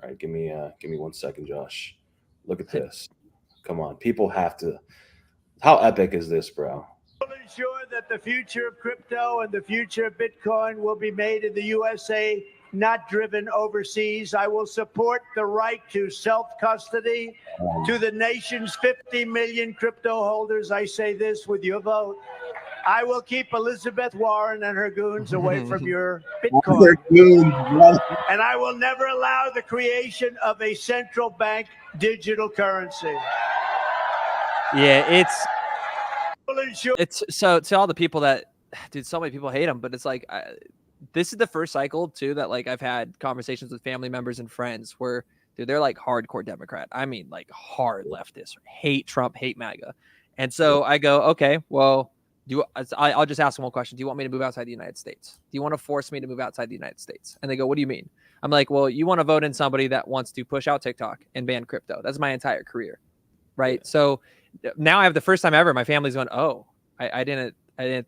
A: All right. Give me 1 second, Josh. Look at this. Come on. People have to. How epic is this, bro?
C: We'll ensure that the future of crypto and the future of Bitcoin will be made in the USA, not driven overseas. I will support the right to self-custody to the nation's 50 million crypto holders. I say this with your vote. I will keep Elizabeth Warren and her goons away from your Bitcoin. And I will never allow the creation of a central bank digital currency.
B: Yeah, it's so to all the people that, dude, so many people hate him, but it's like, this is the first cycle too that, like, I've had conversations with family members and friends where, dude, they're like hardcore Democrat. I mean, like hard leftist, hate Trump, hate MAGA. And so I go, okay, well, I'll just ask them one question. Do you want me to move outside the United States? Do you want to force me to move outside the United States? And they go, what do you mean? I'm like, well, you want to vote in somebody that wants to push out TikTok and ban crypto. That's my entire career. Right. So now I have the first time ever, my family's going, oh, I didn't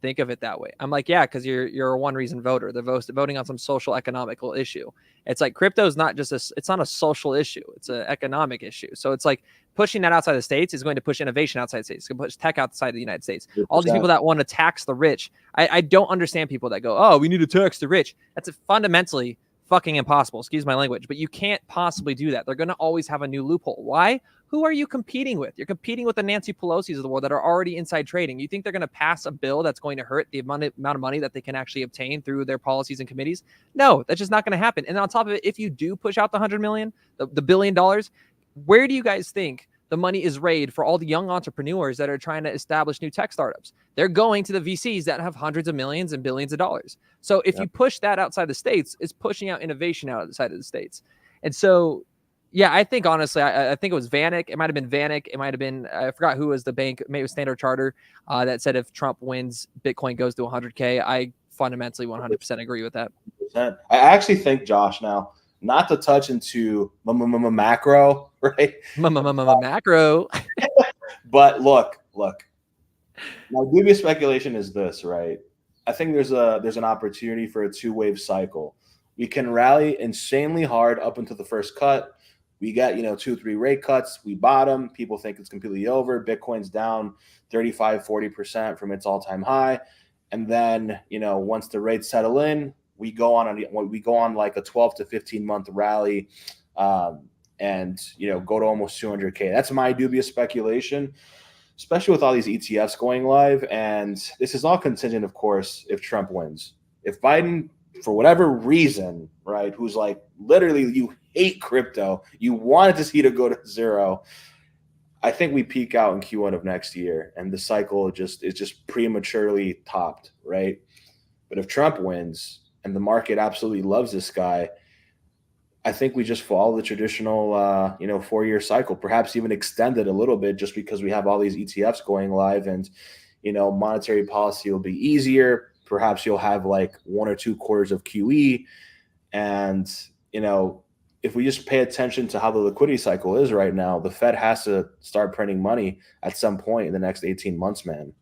B: think of it that way. I'm like, yeah, because you're a one reason voter. They're voting on some social economical issue. It's like crypto is not just it's not a social issue. It's an economic issue. So it's like pushing that outside the States is going to push innovation outside the States. It's going to push tech outside the United States. 100%. All these people that want to tax the rich. I don't understand people that go, oh, we need to tax the rich. That's fundamentally fucking impossible. Excuse my language, but you can't possibly do that. They're going to always have a new loophole. Why? Who are you competing with? You're competing with the Nancy Pelosi's of the world that are already inside trading. You think they're going to pass a bill that's going to hurt the amount of money that they can actually obtain through their policies and committees? No, that's just not going to happen. And on top of it, if you do push out the $100 million, the $1 billion, where do you guys think the money is raised for all the young entrepreneurs that are trying to establish new tech startups? They're going to the VCs that have hundreds of millions and billions of dollars. So if you push that outside the States, it's pushing out innovation outside of the States. And so, yeah, I think honestly, I think it was Vanik. It might have been Vanik. It might have been, I forgot who was the bank, maybe it was Standard Charter, that said if Trump wins, Bitcoin goes to 100K. I fundamentally 100% agree with that.
A: I actually think, Josh, now, not to touch into macro, right?
B: Macro.
A: But look. My dubious speculation is this, right? I think there's an opportunity for a 2-wave cycle. We can rally insanely hard up into the first cut. We get, 2-3 rate cuts, we bottom, people think it's completely over. Bitcoin's down 35-40% from its all-time high. And then, once the rates settle in, we go on like a 12 to 15 month rally, and go to almost 200K. That's my dubious speculation, especially with all these ETFs going live. And this is all contingent, of course, if Trump wins. If Biden, for whatever reason, right, who's like literally you hate crypto, you wanted to see it go to zero, I think we peak out in Q1 of next year, and the cycle is just prematurely topped, right? But if Trump wins and the market absolutely loves this guy, I think we just follow the traditional, 4-year cycle, perhaps even extend it a little bit, just because we have all these ETFs going live, and monetary policy will be easier. Perhaps you'll have like 1 or 2 quarters of QE, and if we just pay attention to how the liquidity cycle is right now, the Fed has to start printing money at some point in the next 18 months, man.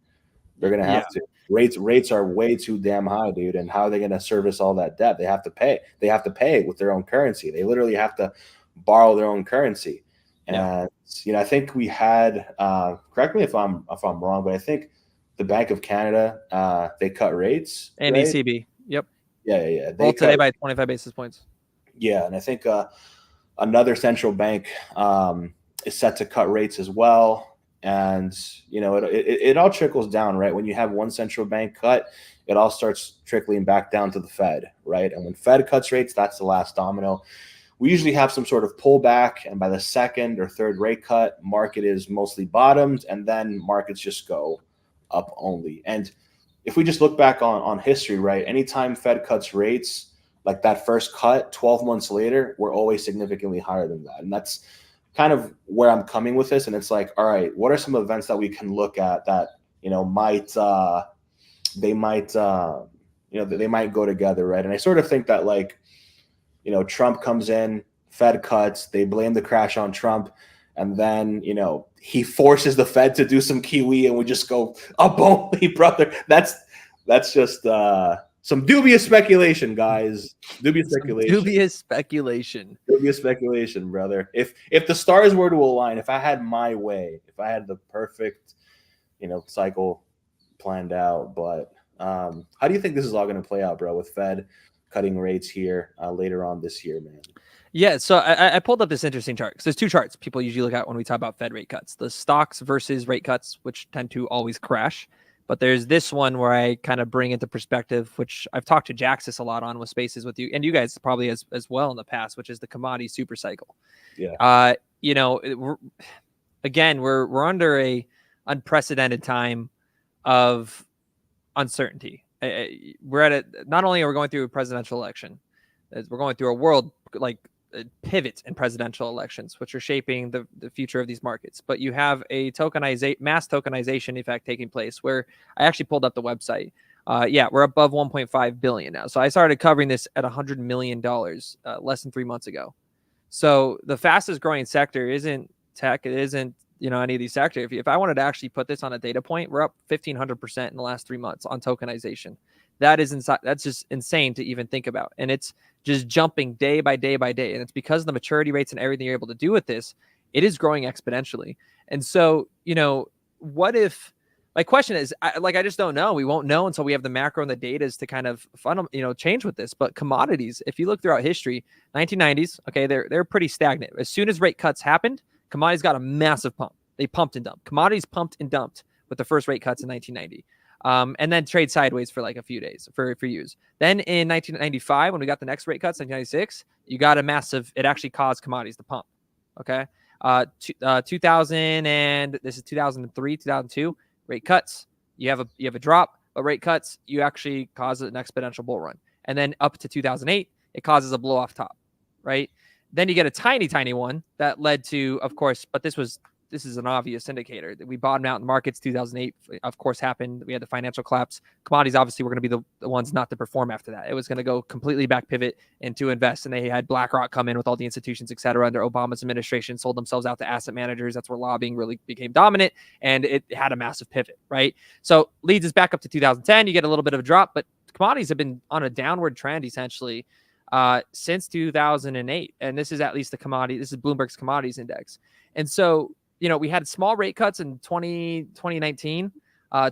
A: They're going to have to. Rates are way too damn high, dude. And how are they going to service all that debt? They have to pay. They have to pay with their own currency. They literally have to borrow their own currency. And, I think we had, correct me if I'm wrong, but I think the Bank of Canada, they cut rates.
B: And
A: right?
B: ECB. Yep.
A: Yeah.
B: Well, today by 25 basis points.
A: Yeah, and I think another central bank is set to cut rates as well. And, it all trickles down, right? When you have one central bank cut, it all starts trickling back down to the Fed, right? And when Fed cuts rates, that's the last domino. We usually have some sort of pullback, and by the second or third rate cut, market is mostly bottomed, and then markets just go up only. And if we just look back on history, right, anytime Fed cuts rates, like that first cut 12 months later, we're always significantly higher than that. And that's kind of where I'm coming with this. And it's like, all right, what are some events that we can look at that, might go together, right? And I sort of think that, like, Trump comes in, Fed cuts, they blame the crash on Trump, and then, he forces the Fed to do some QE, and we just go up only, brother. That's just some dubious speculation, guys. Dubious speculation, brother. If the stars were to align, if I had my way, if I had the perfect, cycle planned out, but how do you think this is all going to play out, bro, with Fed cutting rates here later on this year, man?
B: Yeah, so I pulled up this interesting chart. So there's 2 charts people usually look at when we talk about Fed rate cuts: the stocks versus rate cuts, which tend to always crash. But there's this one where I kind of bring into perspective, which I've talked to Jaxis a lot on with spaces with you, and you guys probably as well in the past, which is the commodity super cycle.
A: Yeah.
B: We're under a unprecedented time of uncertainty. We're at not only are we going through a presidential election, we're going through a world pivot in presidential elections, which are shaping the future of these markets. But you have a mass tokenization effect taking place, where I actually pulled up the website. We're above 1.5 billion now. So I started covering this at $100 million less than 3 months ago. So the fastest growing sector isn't tech. It isn't, any of these sectors. If I wanted to actually put this on a data point, we're up 1,500% in the last 3 months on tokenization. That's just insane to even think about. And it's just jumping day by day by day. And it's because of the maturity rates and everything you're able to do with this, it is growing exponentially. And so, what if, my question is, I just don't know. We won't know until we have the macro and the data to kind of change with this. But commodities, if you look throughout history, 1990s, okay, they're pretty stagnant. As soon as rate cuts happened, commodities got a massive pump. They pumped and dumped. Commodities pumped and dumped with the first rate cuts in 1990. And then trade sideways for like a few days for years. Then in 1995, when we got the next rate cuts, 1996, you got a massive, it actually caused commodities to pump. Okay. 2000 and this is 2003, 2002, rate cuts. You have a drop, but rate cuts, you actually cause an exponential bull run. And then up to 2008, it causes a blow off top, right? Then you get a tiny, tiny one that led to, of course, but this is an obvious indicator that we bottomed out in markets. 2008, of course, happened. We had the financial collapse. Commodities, obviously, were going to be the ones not to perform after that. It was going to go completely back pivot and to invest. And they had BlackRock come in with all the institutions, et cetera, under Obama's administration, sold themselves out to asset managers. That's where lobbying really became dominant. And it had a massive pivot, right? So leads us back up to 2010. You get a little bit of a drop, but commodities have been on a downward trend, essentially, since 2008. And this is at least the commodity. This is Bloomberg's commodities index. And so, you know, we had small rate cuts in 2019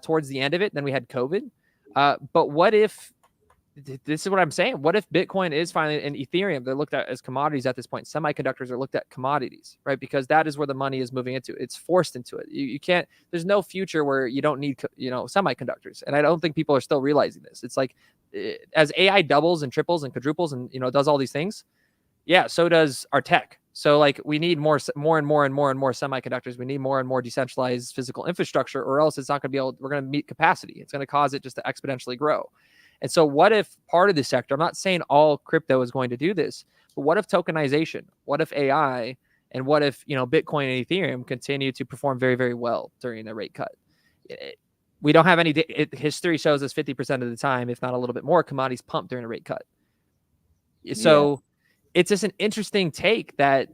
B: towards the end of it. Then we had COVID. But what if, this is what I'm saying, what if Bitcoin is finally, and Ethereum, they're looked at as commodities at this point. Semiconductors are looked at commodities, right? Because that is where the money is moving into. It's forced into it. You can't, there's no future where you don't need, you know, semiconductors. And I don't think people are still realizing this. It's like, as AI doubles and triples and quadruples and, you know, does all these things. Yeah. So does our tech. So like we need more and more semiconductors. We need more and more decentralized physical infrastructure, or else it's not going to be able, we're going to meet capacity. It's going to cause it just to exponentially grow. And so what if part of the sector, I'm not saying all crypto is going to do this, but what if tokenization, what if AI, and what if, you know, Bitcoin and Ethereum continue to perform very, very well during the rate cut? We don't have any, history shows us 50% of the time, if not a little bit more, commodities pump during a rate cut. So it's just an interesting take that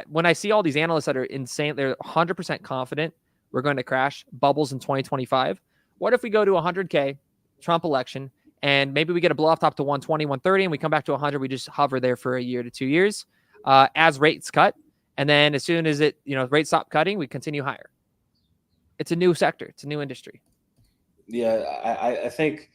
B: when I see all these analysts that are insane, they're 100% confident we're going to crash bubbles in 2025. What if we go to 100K, Trump election, and maybe we get a blow off top to 120, 130, and we come back to 100. We just hover there for a year to 2 years as rates cut. And then as soon as it, you know, rates stop cutting, we continue higher. It's a new sector. It's a new industry.
A: Yeah, I think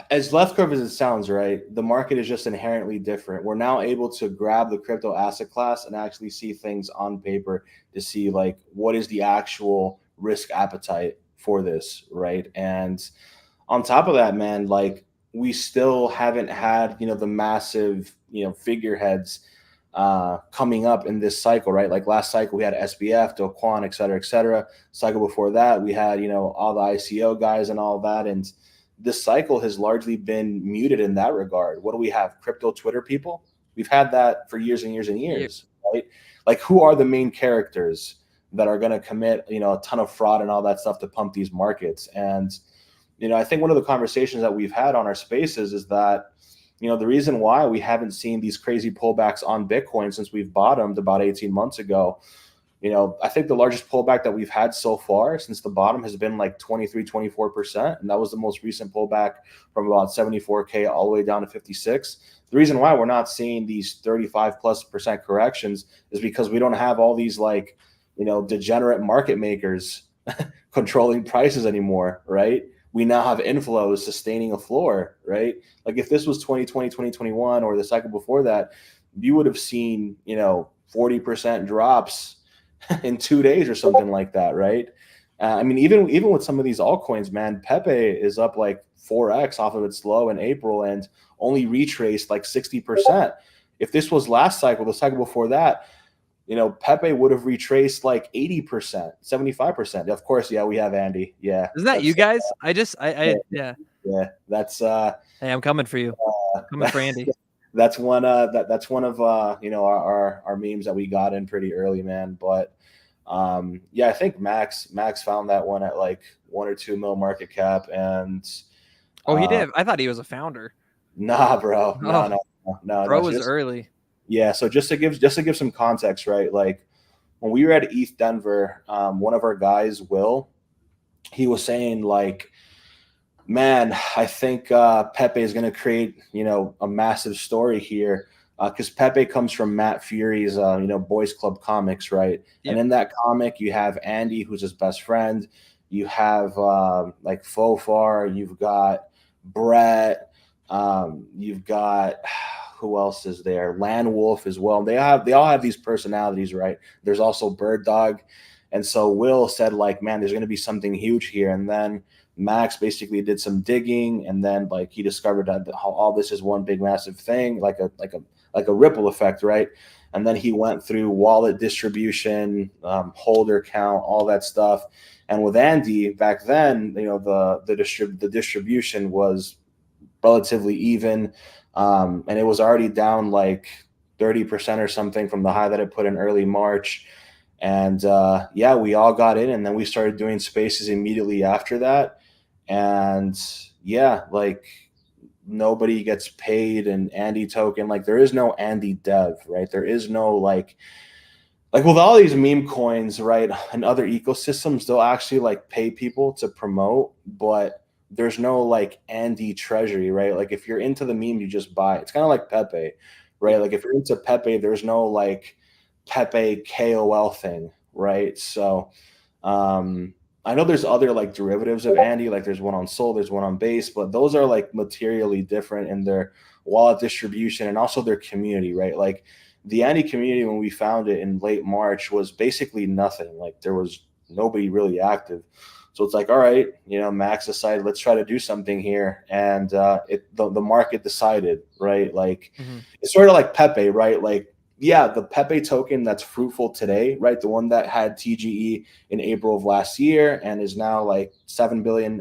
A: as left curve as it sounds, right, the market is just inherently different. We're now able to grab the crypto asset class and actually see things on paper to see like what is the actual risk appetite for this, right? And on top of that, man, like we still haven't had, you know, the massive, you know, figureheads coming up in this cycle, right? Like last cycle we had SBF, Do Kwon, et cetera, et cetera. Cycle before that we had, you know, all the ICO guys and all that. And this cycle has largely been muted in that regard. What do we have? Crypto Twitter people? We've had that for years and years and years, right? Like who are the main characters that are going to commit, you know, a ton of fraud and all that stuff to pump these markets? And, you know, I think one of the conversations that we've had on our spaces is that, you know, the reason why we haven't seen these crazy pullbacks on Bitcoin since we've bottomed about 18 months ago, you know, I think the largest pullback that we've had so far since the bottom has been like 23, 24%. And that was the most recent pullback from about 74K all the way down to 56. The reason why we're not seeing these 35+% corrections is because we don't have all these like, you know, degenerate market makers controlling prices anymore, right? We now have inflows sustaining a floor, right? Like if this was 2020, 2021, or the cycle before that, you would have seen, you know, 40% drops in 2 days or something like that, right? I mean, even with some of these altcoins, man, Pepe is up like 4x off of its low in April and only retraced like 60%. If this was last cycle, the cycle before that, you know, Pepe would have retraced like 80%, 75%. Of course, yeah, we have Andy. Yeah.
B: Isn't that you guys? Yeah.
A: Yeah, that's
B: hey, I'm coming for you. Coming for Andy.
A: That's one that's one of you know, our memes that we got in pretty early, man. But yeah, I think Max found that one at like 1 or 2 mil market cap. And
B: he did. I thought he was a founder.
A: Nah, bro. No.
B: Bro was early.
A: Yeah, so just to give some context, right? Like when we were at ETH Denver, one of our guys, Will, he was saying like, man, I think Pepe is going to create, you know, a massive story here because Pepe comes from Matt Fury's, you know, Boys Club comics, right? Yep. And in that comic, you have Andy, who's his best friend. You have like Fofar. You've got Brett. You've got who else is there? Land Wolf as well. They all have these personalities, right? There's also Bird Dog. And so Will said like, man, there's going to be something huge here. And then Max basically did some digging, and then like he discovered that how all this is one big massive thing, like a ripple effect, right? And then he went through wallet distribution, holder count, all that stuff. And with Andy back then, you know, the distribution was relatively even, and it was already down like 30% or something from the high that it put in early March. And yeah, we all got in, and then we started doing spaces immediately after that. And yeah, like nobody gets paid an Andy token. Like there is no Andy dev, right? There is no like with all these meme coins, right, and other ecosystems, they'll actually like pay people to promote, but there's no like Andy treasury, right? Like if you're into the meme, you just buy. It's kind of like Pepe, right? Like if you're into Pepe, there's no like Pepe KOL thing, right? So I know there's other like derivatives of Andy, like there's one on Sol, there's one on Base, but those are like materially different in their wallet distribution and also their community, right? Like the Andy community, when we found it in late March, was basically nothing. Like there was nobody really active. So it's like, all right, Max decided, let's try to do something here. And the market decided, right? Like it's sort of like Pepe, right? Like, yeah, the Pepe token that's fruitful today, right? The one that had TGE in April of last year and is now like $6 billion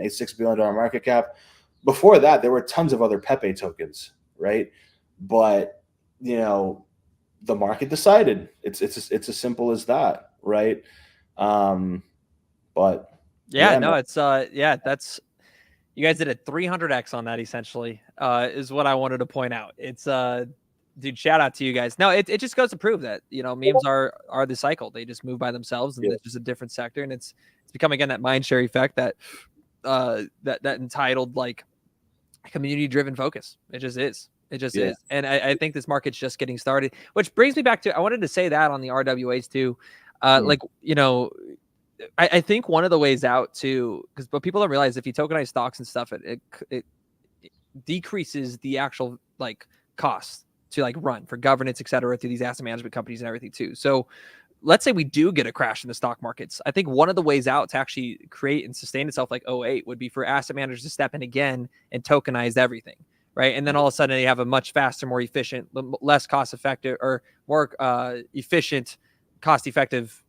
A: market cap. Before that, there were tons of other Pepe tokens, right? But, the market decided. It's as simple as that, right? But
B: yeah, no, it's that's, you guys did a 300x on that essentially, is what I wanted to point out. It's dude, shout out to you guys. No, it just goes to prove that, memes are the cycle. They just move by themselves, and it's just a different sector, and it's become again that mind share effect that that entitled like community driven focus. It just is. It just is. And I think this market's just getting started, which brings me back to, I wanted to say that on the RWAs too. Like, I think one of the ways out too, but people don't realize if you tokenize stocks and stuff, it decreases the actual like costs to like run for governance, et cetera, through these asset management companies and everything too. So let's say we do get a crash in the stock markets. I think one of the ways out to actually create and sustain itself like 08 would be for asset managers to step in again and tokenize everything. Right. And then all of a sudden they have a much faster, more efficient, less cost effective or more efficient, cost effective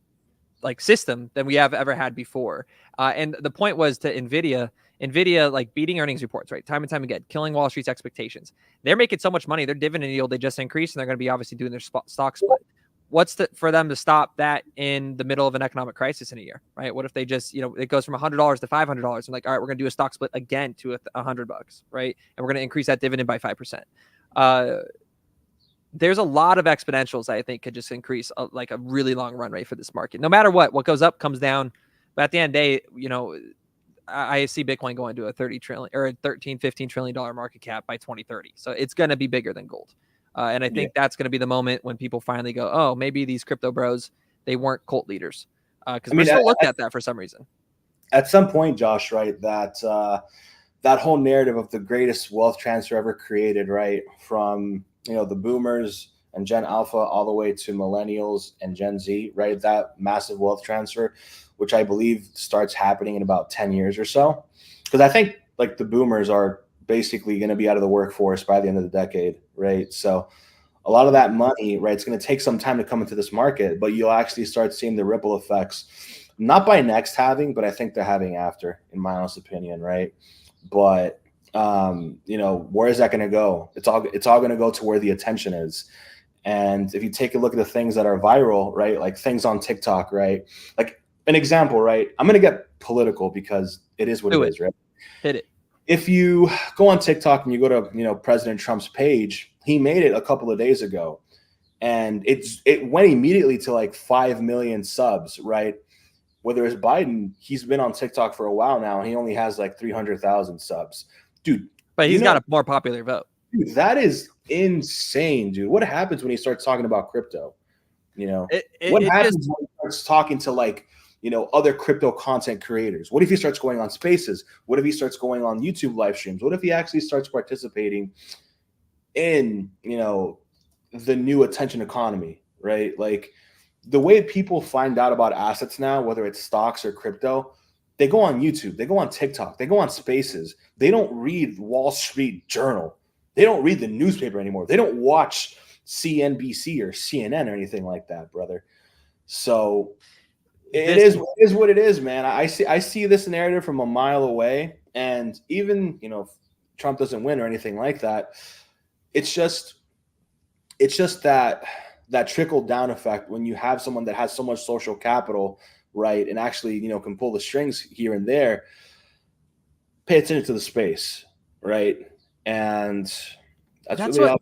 B: like system than we have ever had before. And the point was to Nvidia like beating earnings reports, right? Time and time again, killing Wall Street's expectations. They're making so much money. Their dividend yield, they just increased, and they're going to be obviously doing their stock split. What's for them to stop that in the middle of an economic crisis in a year, right? What if they just, it goes from $100 to $500 and like, all right, we're going to do a stock split again to $100, right? And we're going to increase that dividend by 5%. There's a lot of exponentials I think could just increase like a really long run rate for this market. No matter what goes up comes down. But at the end of the day, I see Bitcoin going to a 30 trillion or a 13, $15 trillion market cap by 2030. So it's going to be bigger than gold. And I think that's going to be the moment when people finally go, oh, maybe these crypto bros, they weren't cult leaders. Because we're still looking at that for some reason.
A: At some point, Josh, right, that whole narrative of the greatest wealth transfer ever created, right, from the boomers and Gen Alpha all the way to millennials and Gen Z, right, that massive wealth transfer, which I believe starts happening in about 10 years or so. Because I think like the boomers are basically going to be out of the workforce by the end of the decade, right? So a lot of that money, right, it's going to take some time to come into this market, but you'll actually start seeing the ripple effects, not by next halving, but I think the halving after, in my honest opinion, right? But where is that going to go? It's all going to go to where the attention is. And if you take a look at the things that are viral, right, like things on TikTok, right, like an example, right, I'm going to get political because it is what it is, right?
B: Hit it.
A: If you go on TikTok and you go to President Trump's page, he made it a couple of days ago, and it went immediately to like 5 million subs, right? Whether it's Biden, he's been on TikTok for a while now, and he only has like 300,000 subs, dude.
B: But he's got a more popular vote.
A: Dude, that is insane, dude. What happens when he starts talking about crypto? What happens when he starts talking to like other crypto content creators? What if he starts going on spaces? What if he starts going on YouTube live streams? What if he actually starts participating in, the new attention economy, right? Like the way people find out about assets now, whether it's stocks or crypto, they go on YouTube, they go on TikTok, they go on spaces. They don't read Wall Street Journal. They don't read the newspaper anymore. They don't watch CNBC or CNN or anything like that, brother. So it is what it is, man. I see this narrative from a mile away, and even if Trump doesn't win or anything like that, it's just that trickle down effect when you have someone that has so much social capital, right, and actually can pull the strings here and there. Pay attention to the space, right, and that's really all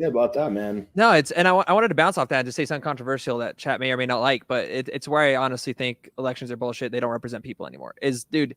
A: about that, man.
B: No, and I wanted to bounce off that and just say something controversial that chat may or may not like, but it's where I honestly think elections are bullshit. They don't represent people anymore. Dude,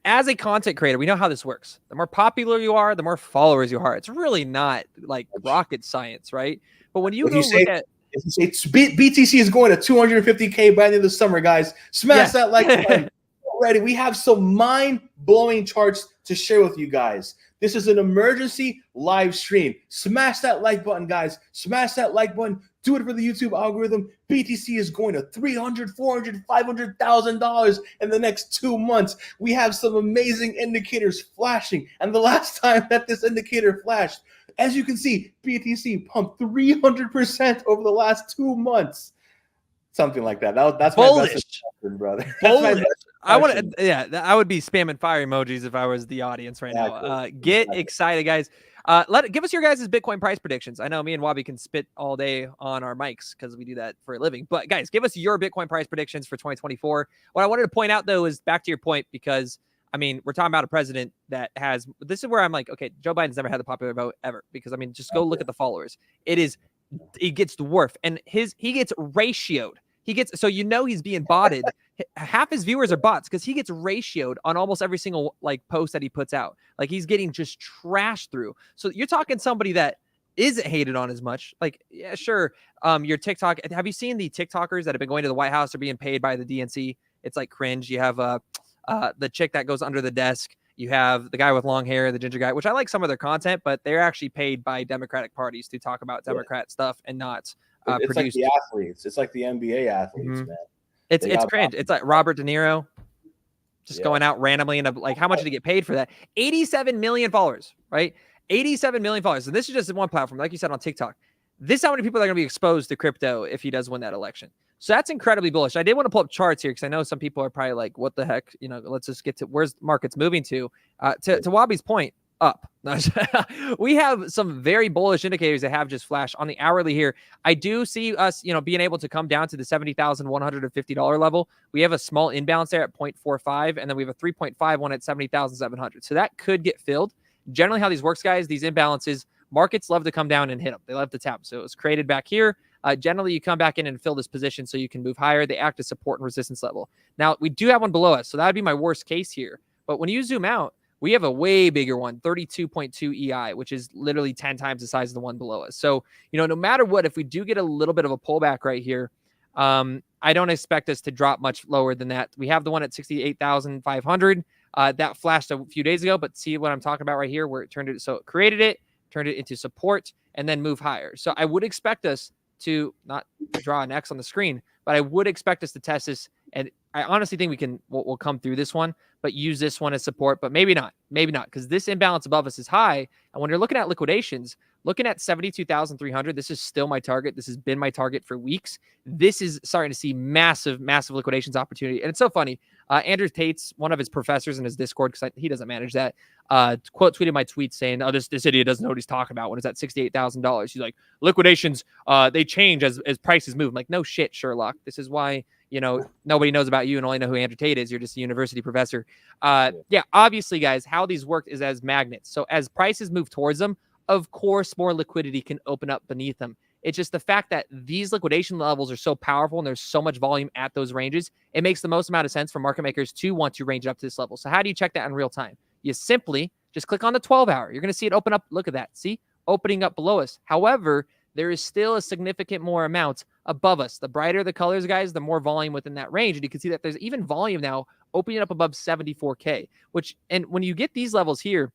B: as a content creator, we know how this works. The more popular you are, the more followers you are. It's really not like rocket science, right? But when you
A: If
B: go
A: you say,
B: look at,
A: if you say BTC is going to 250K by the end of the summer, guys, smash that like button already. We have some mind-blowing charts to share with you guys. This is an emergency live stream. Smash that like button, guys. Smash that like button. Do it for the YouTube algorithm. BTC is going to $300,000, $400,000, $500,000 in the next 2 months. We have some amazing indicators flashing. And the last time that this indicator flashed, as you can see, BTC pumped 300% over the last 2 months. Something like that. That's
B: bullish,
A: my best question, brother.
B: Bullish. I want to, yeah, I would be spamming fire emojis if I was the audience right now. Get excited, guys. Give us your guys' Bitcoin price predictions. I know me and Wabi can spit all day on our mics because we do that for a living. But guys, give us your Bitcoin price predictions for 2024. What I wanted to point out, though, is back to your point, because I mean, we're talking about a president that has, this is where I'm like, okay, Joe Biden's never had the popular vote ever, because I mean, just go look at the followers. It gets dwarfed, and he gets ratioed. So you know he's being botted. Half his viewers are bots because he gets ratioed on almost every single like post that he puts out. Like he's getting just trashed through. So you're talking somebody that isn't hated on as much. Like, yeah, sure. Your TikTok. Have you seen the TikTokers that have been going to the White House are being paid by the DNC? It's like cringe. You have the chick that goes under the desk. You have the guy with long hair, the ginger guy, which I like some of their content, but they're actually paid by Democratic parties to talk about Democrat stuff and not
A: it's
B: produced.
A: like the athletes. It's like the NBA athletes, man.
B: It's cringe. It's like Robert De Niro just going out randomly and like, how much did he get paid for that? 87 million followers, right? 87 million followers. And this is just one platform, like you said, on TikTok. This is how many people are going to be exposed to crypto if he does win that election. So that's incredibly bullish. I did want to pull up charts here because I know some people are probably like, what the heck? You know, let's just get to where's markets moving to. To Wabi's point, up. We have some very bullish indicators that have just flashed on the hourly here. I do see us, being able to come down to the $70,150 level. We have a small imbalance there at 0.45, and then we have a 3.5 one at 70,700. So that could get filled. Generally, how these works, guys, these imbalances, markets love to come down and hit them. They love to tap. So it was created back here. Generally, you come back in and fill this position so you can move higher. They act as support and resistance level. Now, we do have one below us, so that would be my worst case here. But when you zoom out, we have a way bigger one, 32.2 EI, which is literally 10 times the size of the one below us. So, no matter what, if we do get a little bit of a pullback right here, I don't expect us to drop much lower than that. We have the one at 68,500. That flashed a few days ago, but see what I'm talking about right here, where it turned it. So it created it, turned it into support, and then move higher. So I would expect us to not draw an X on the screen, but I would expect us to test this. And I honestly think we'll come through this one, but use this one as support, but maybe not, because this imbalance above us is high. And when you're looking at liquidations, looking at 72,300, this is still my target. This has been my target for weeks. This is starting to see massive liquidations opportunity. And it's so funny. Andrew Tate's one of his professors in his Discord, because he doesn't manage that, quote tweeted my tweet saying, oh, this idiot doesn't know what he's talking about when it's at $68,000. He's like, liquidations, they change as prices move. I'm like, no shit, Sherlock. This is why, nobody knows about you and only know who Andrew Tate is. You're just a university professor. Yeah, obviously, guys, how these work is as magnets. So as prices move towards them, of course, more liquidity can open up beneath them. It's just the fact that these liquidation levels are so powerful and there's so much volume at those ranges, it makes the most amount of sense for market makers to want to range it up to this level. So how do you check that in real time? You simply just click on the 12-hour. You're going to see it open up. Look at that. See? Opening up below us. However, there is still a significant more amount above us. The brighter the colors, guys, the more volume within that range. And you can see that there's even volume now opening up above 74K, and when you get these levels here,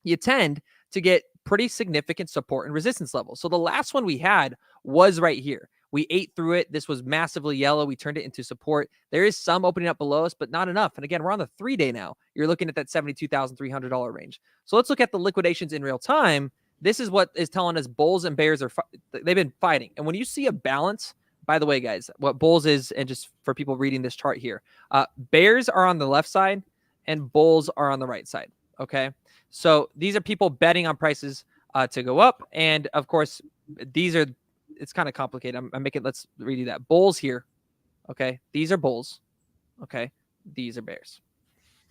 B: you tend to get pretty significant support and resistance levels. So the last one we had was right here. We ate through it. This was massively yellow. We turned it into support. There is some opening up below us, but not enough. And again, we're on the 3-day now. You're looking at that $72,300 range. So let's look at the liquidations in real time. This is what is telling us bulls and bears they've been fighting. And when you see a balance, by the way, guys, what bulls is, and just for people reading this chart here, bears are on the left side and bulls are on the right side. Okay. So these are people betting on prices to go up. And of course, it's kind of complicated. Let's redo that. Bulls here. Okay. These are bulls. Okay. These are bears.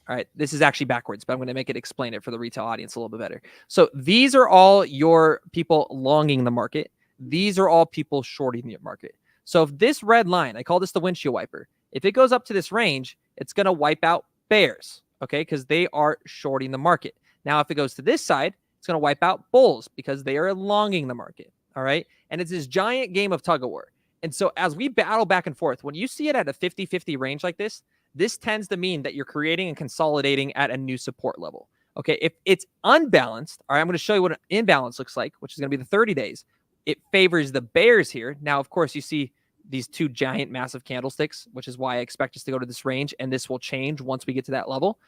B: All right. This is actually backwards, but I'm going to explain it for the retail audience a little bit better. So these are all your people longing the market. These are all people shorting the market. So if this red line, I call this the windshield wiper, if it goes up to this range, it's going to wipe out bears. okay, because they are shorting the market. Now, if it goes to this side, it's going to wipe out bulls because they are longing the market. All right. And it's this giant game of tug of war. And so as we battle back and forth, when you see it at a 50-50 range like this tends to mean that you're creating and consolidating at a new support level. Okay. If it's unbalanced, all right, I'm going to show you what an imbalance looks like, which is going to be the 30 days. It favors the bears here. Now, of course, you see these two giant massive candlesticks, which is why I expect us to go to this range, and this will change once we get to that level.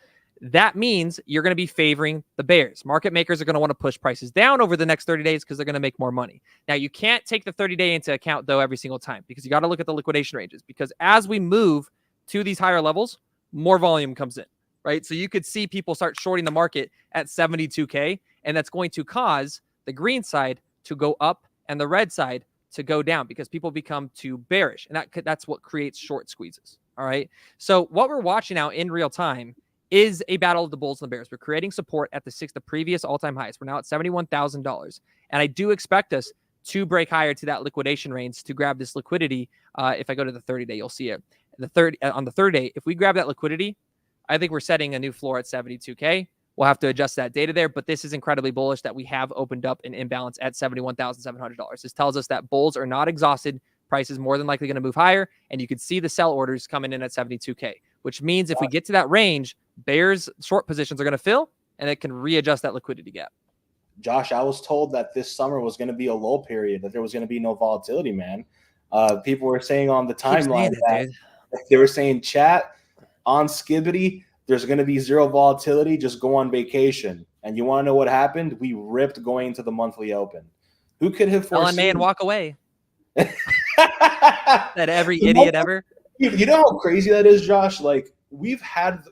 B: That means you're going to be favoring the bears. Market makers are going to want to push prices down over the next 30 days because they're going to make more money. Now, you can't take the 30-day into account, though, every single time, because you got to look at the liquidation ranges, because as we move to these higher levels, more volume comes in, right? So you could see people start shorting the market at 72K, and that's going to cause the green side to go up and the red side to go down because people become too bearish, and that's what creates short squeezes, all right? So what we're watching now in real time is a battle of the bulls and the bears. We're creating support at the previous all-time highs. We're now at $71,000. And I do expect us to break higher to that liquidation range to grab this liquidity. If I go to the 30-day, you'll see it. On the third day, if we grab that liquidity, I think we're setting a new floor at 72K. We'll have to adjust that data there, but this is incredibly bullish that we have opened up an imbalance at $71,700. This tells us that bulls are not exhausted. Price is more than likely going to move higher, and you can see the sell orders coming in at 72K, which means if we get to that range, bears short positions are going to fill, and it can readjust that liquidity gap.
A: Josh, I was told that this summer was going to be a lull period, that there was going to be no volatility, man. People were saying on the timeline that they were saying, chat on Skibbity, there's going to be zero volatility, just go on vacation. And you want to know what happened? We ripped going into the monthly open. Who could have foreseen?
B: Sell in May and walk away. That every idiot ever.
A: You know how crazy that is, Josh? Like we had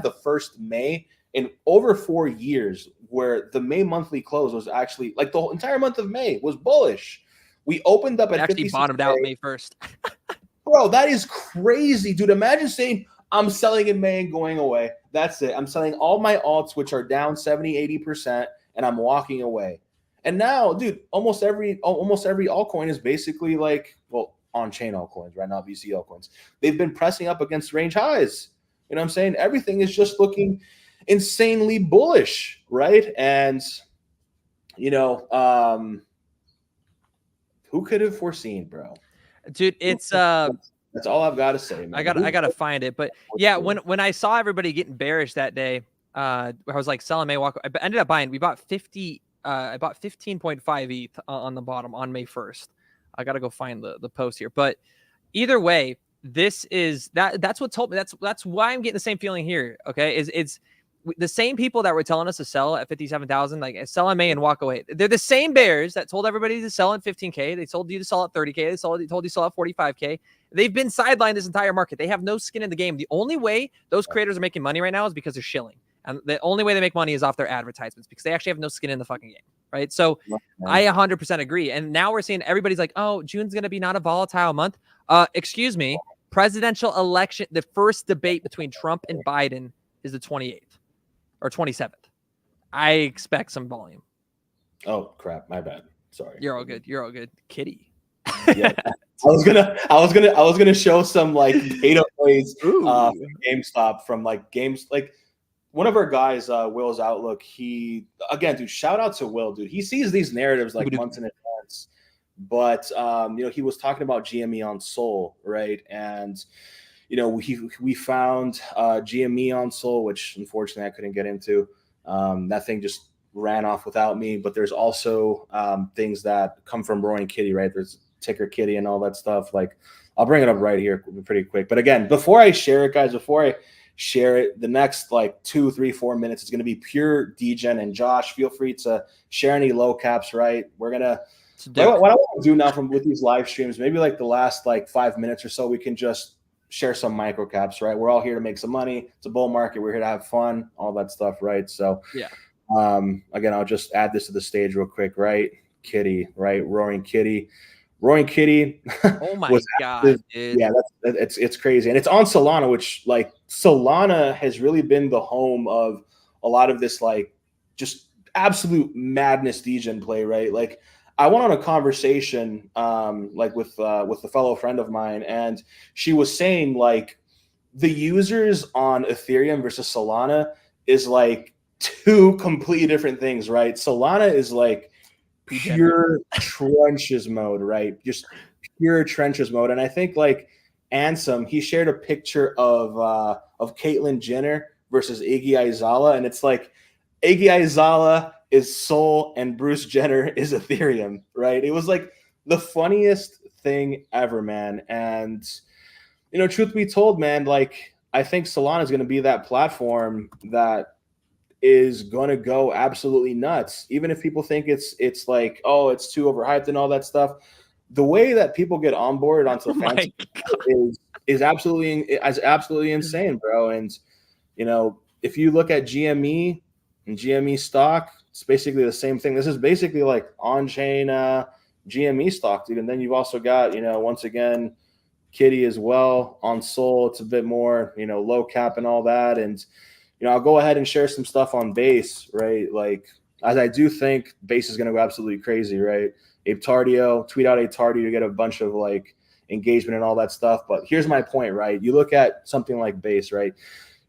A: the first May in over 4 years where the May monthly close was actually like the whole entire month of May was bullish. We opened up at
B: actually bottomed out May 1st.
A: Bro, that is crazy, dude. Imagine saying I'm selling in May and going away. That's it. I'm selling all my alts, which are down 70-80%, and I'm walking away. And now, dude, almost every altcoin is basically like, well, on-chain altcoins, right? Not VC altcoins. They've been pressing up against range highs. You know what I'm saying? Everything is just looking insanely bullish, right? And, you know, who could have foreseen, bro?
B: Dude, it's
A: that's all I've got to say, man.
B: I gotta find it. But yeah, when I saw everybody getting bearish that day, I was like selling May walk. I ended up buying. We bought 50. I bought 15.5 ETH on the bottom on May 1st. I gotta go find the post here. But either way, this is that's what told me. That's why I'm getting the same feeling here. Okay, it's the same people that were telling us to sell at 57,000, like sell in May and walk away. They're the same bears that told everybody to sell at 15K. They told you to sell at 30K. They told you to sell at 45K. They've been sidelined this entire market. They have no skin in the game. The only way those creators are making money right now is because they're shilling. And the only way they make money is off their advertisements because they actually have no skin in the fucking game, right? So I 100% agree. And now we're seeing everybody's like, oh, June's going to be not a volatile month. Excuse me. Presidential election, the first debate between Trump and Biden is the 28th or 27th. I expect some volume.
A: Oh, crap. My bad. Sorry.
B: You're all good. You're all good. Kitty.
A: Yeah. I was gonna show some like data plays from GameStop from like games like one of our guys, Will's Outlook. He again, dude, shout out to Will, dude. He sees these narratives like months in advance. But you know, he was talking about GME on Sol, right? And you know, we found GME on Sol, which unfortunately I couldn't get into. That thing just ran off without me. But there's also things that come from Roaring Kitty, right? There's Ticker Kitty and all that stuff. Like I'll bring it up right here pretty quick. But again, before I share it, guys, before I share it, the next like 2, 3, 4 minutes is going to be pure degen. And Josh, feel free to share any low caps, right? We're gonna what I want to do now with these live streams, maybe like the last like 5 minutes or so, we can just share some micro caps, right? We're all here to make some money. It's a bull market. We're here to have fun, all that stuff, right? So
B: yeah.
A: Again, I'll just add this to the stage real quick, right? Kitty, right? Roaring Kitty.
B: Oh my god, dude.
A: Yeah, it's crazy, and it's on Solana, which like Solana has really been the home of a lot of this like just absolute madness degen play, right? Like I went on a conversation like with a fellow friend of mine, and she was saying like the users on Ethereum versus Solana is like two completely different things, right? Solana is like pure trenches mode, right? Just pure trenches mode. And I think like Ansem, he shared a picture of Caitlyn Jenner versus Iggy Azalea, and it's like Iggy Azalea is Sol and Bruce Jenner is Ethereum, right? It was like the funniest thing ever, man. And you know, truth be told, man, like I think Solana is going to be that platform that is going to go absolutely nuts. Even if people think it's like, oh, it's too overhyped and all that stuff. The way that people get onboarded onto the fancy is absolutely insane, bro. And you know, if you look at GME and GME stock, it's basically the same thing. This is basically like on-chain GME stock, dude. And then you've also got, you know, once again, Kitty as well on Sol. It's a bit more, you know, low cap and all that. And, you know, I'll go ahead and share some stuff on Base, right? Like, as I do think Base is going to go absolutely crazy, right? Abe Tardio, tweet out Abe Tardio to get a bunch of like engagement and all that stuff. But here's my point, right? You look at something like Base, right?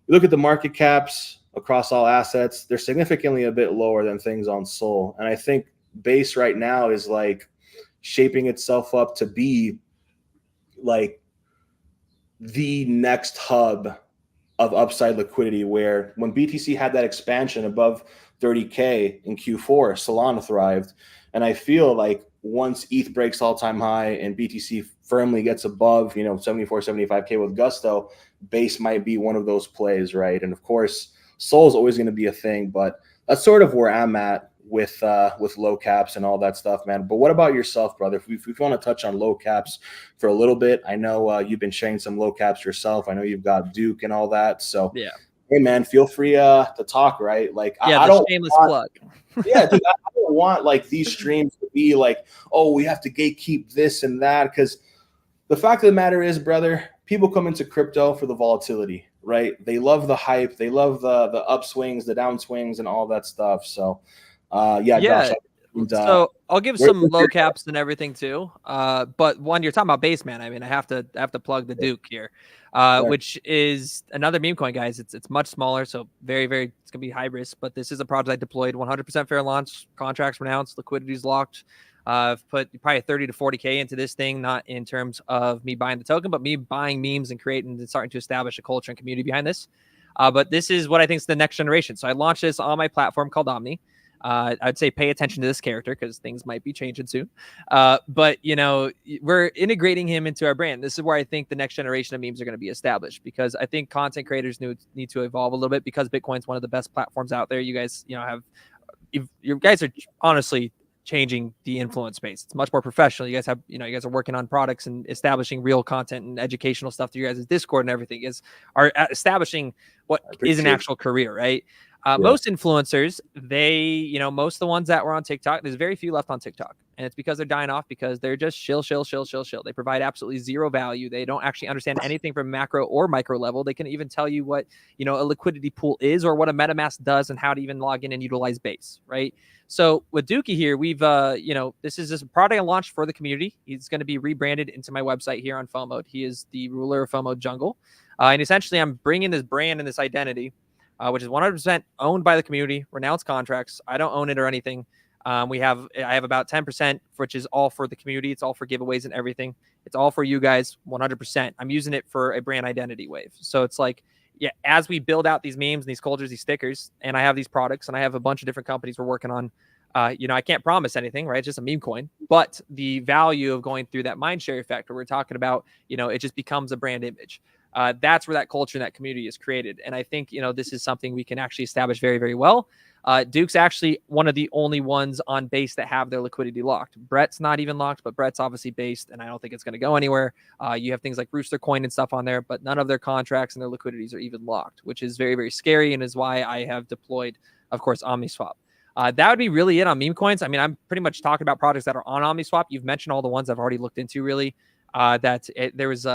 A: You look at the market caps across all assets, they're significantly a bit lower than things on Sol. And I think Base right now is like shaping itself up to be like the next hub of upside liquidity, where when BTC had that expansion above 30K in Q4, Solana thrived. And I feel like once ETH breaks all-time high and BTC firmly gets above, you know, 74, 75K with gusto, Base might be one of those plays, right? And of course, Sol is always going to be a thing, but that's sort of where I'm at with low caps and all that stuff, man. But what about yourself, brother? If we want to touch on low caps for a little bit, I know you've been sharing some low caps yourself. I know you've got Duke and all that. So
B: yeah,
A: hey, man, feel free to talk, right? Like,
B: yeah,
A: I don't
B: shameless
A: want,
B: plug.
A: yeah, dude, I don't want like these streams to be like, oh, we have to gatekeep this and that, because the fact of the matter is, brother, people come into crypto for the volatility, right? They love the hype, they love the upswings, the downswings, and all that stuff. So, yeah, Josh.
B: So I'll give some low caps and everything too. But one, you're talking about Base, man. I mean, I have to plug the Duke here, which is another meme coin, guys. It's much smaller, so very it's gonna be high risk. But this is a project I deployed. 100% fair launch. Contracts renounced. Liquidity's locked. I've put probably 30 to 40K into this thing, not in terms of me buying the token, but me buying memes and creating and starting to establish a culture and community behind this. But this is what I think is the next generation. So I launched this on my platform called Omni. I'd say pay attention to this character because things might be changing soon. But, you know, we're integrating him into our brand. This is where I think the next generation of memes are going to be established, because I think content creators need to evolve a little bit, because Bitcoin's one of the best platforms out there. You guys, you know, you guys are honestly changing the influence space. It's much more professional. You guys have, you know, you guys are working on products and establishing real content and educational stuff through you guys' Discord and everything are establishing what is an actual career, right? Most influencers, most of the ones that were on TikTok, there's very few left on TikTok. And it's because they're dying off, because they're just shill. They provide absolutely zero value. They don't actually understand anything from macro or micro level. They can even tell you what, you know, a liquidity pool is, or what a MetaMask does, and how to even log in and utilize Base, right? So with Dookie here, we've, this is just a product I launched for the community. He's going to be rebranded into my website here on FOMO. He is the ruler of FOMO Jungle. And essentially, I'm bringing this brand and this identity, which is 100% owned by the community, renounced contracts. I don't own it or anything. I have about 10%, which is all for the community. It's all for giveaways and everything. It's all for you guys, 100%. I'm using it for a brand identity wave. So it's like, yeah, as we build out these memes and these cultures, these stickers, and I have these products, and I have a bunch of different companies we're working on. I can't promise anything, right? It's just a meme coin, but the value of going through that mindshare effect, where we're talking about, it just becomes a brand image. That's where that culture and that community is created. And I think, this is something we can actually establish very, very well. Duke's actually one of the only ones on Base that have their liquidity locked. Brett's not even locked, but Brett's obviously based, and I don't think it's going to go anywhere. You have things like Rooster Coin and stuff on there, but none of their contracts and their liquidities are even locked, which is very, very scary, and is why I have deployed, of course, OmniSwap. That would be really it on meme coins. I mean, I'm pretty much talking about projects that are on OmniSwap. You've mentioned all the ones I've already looked into, really. There was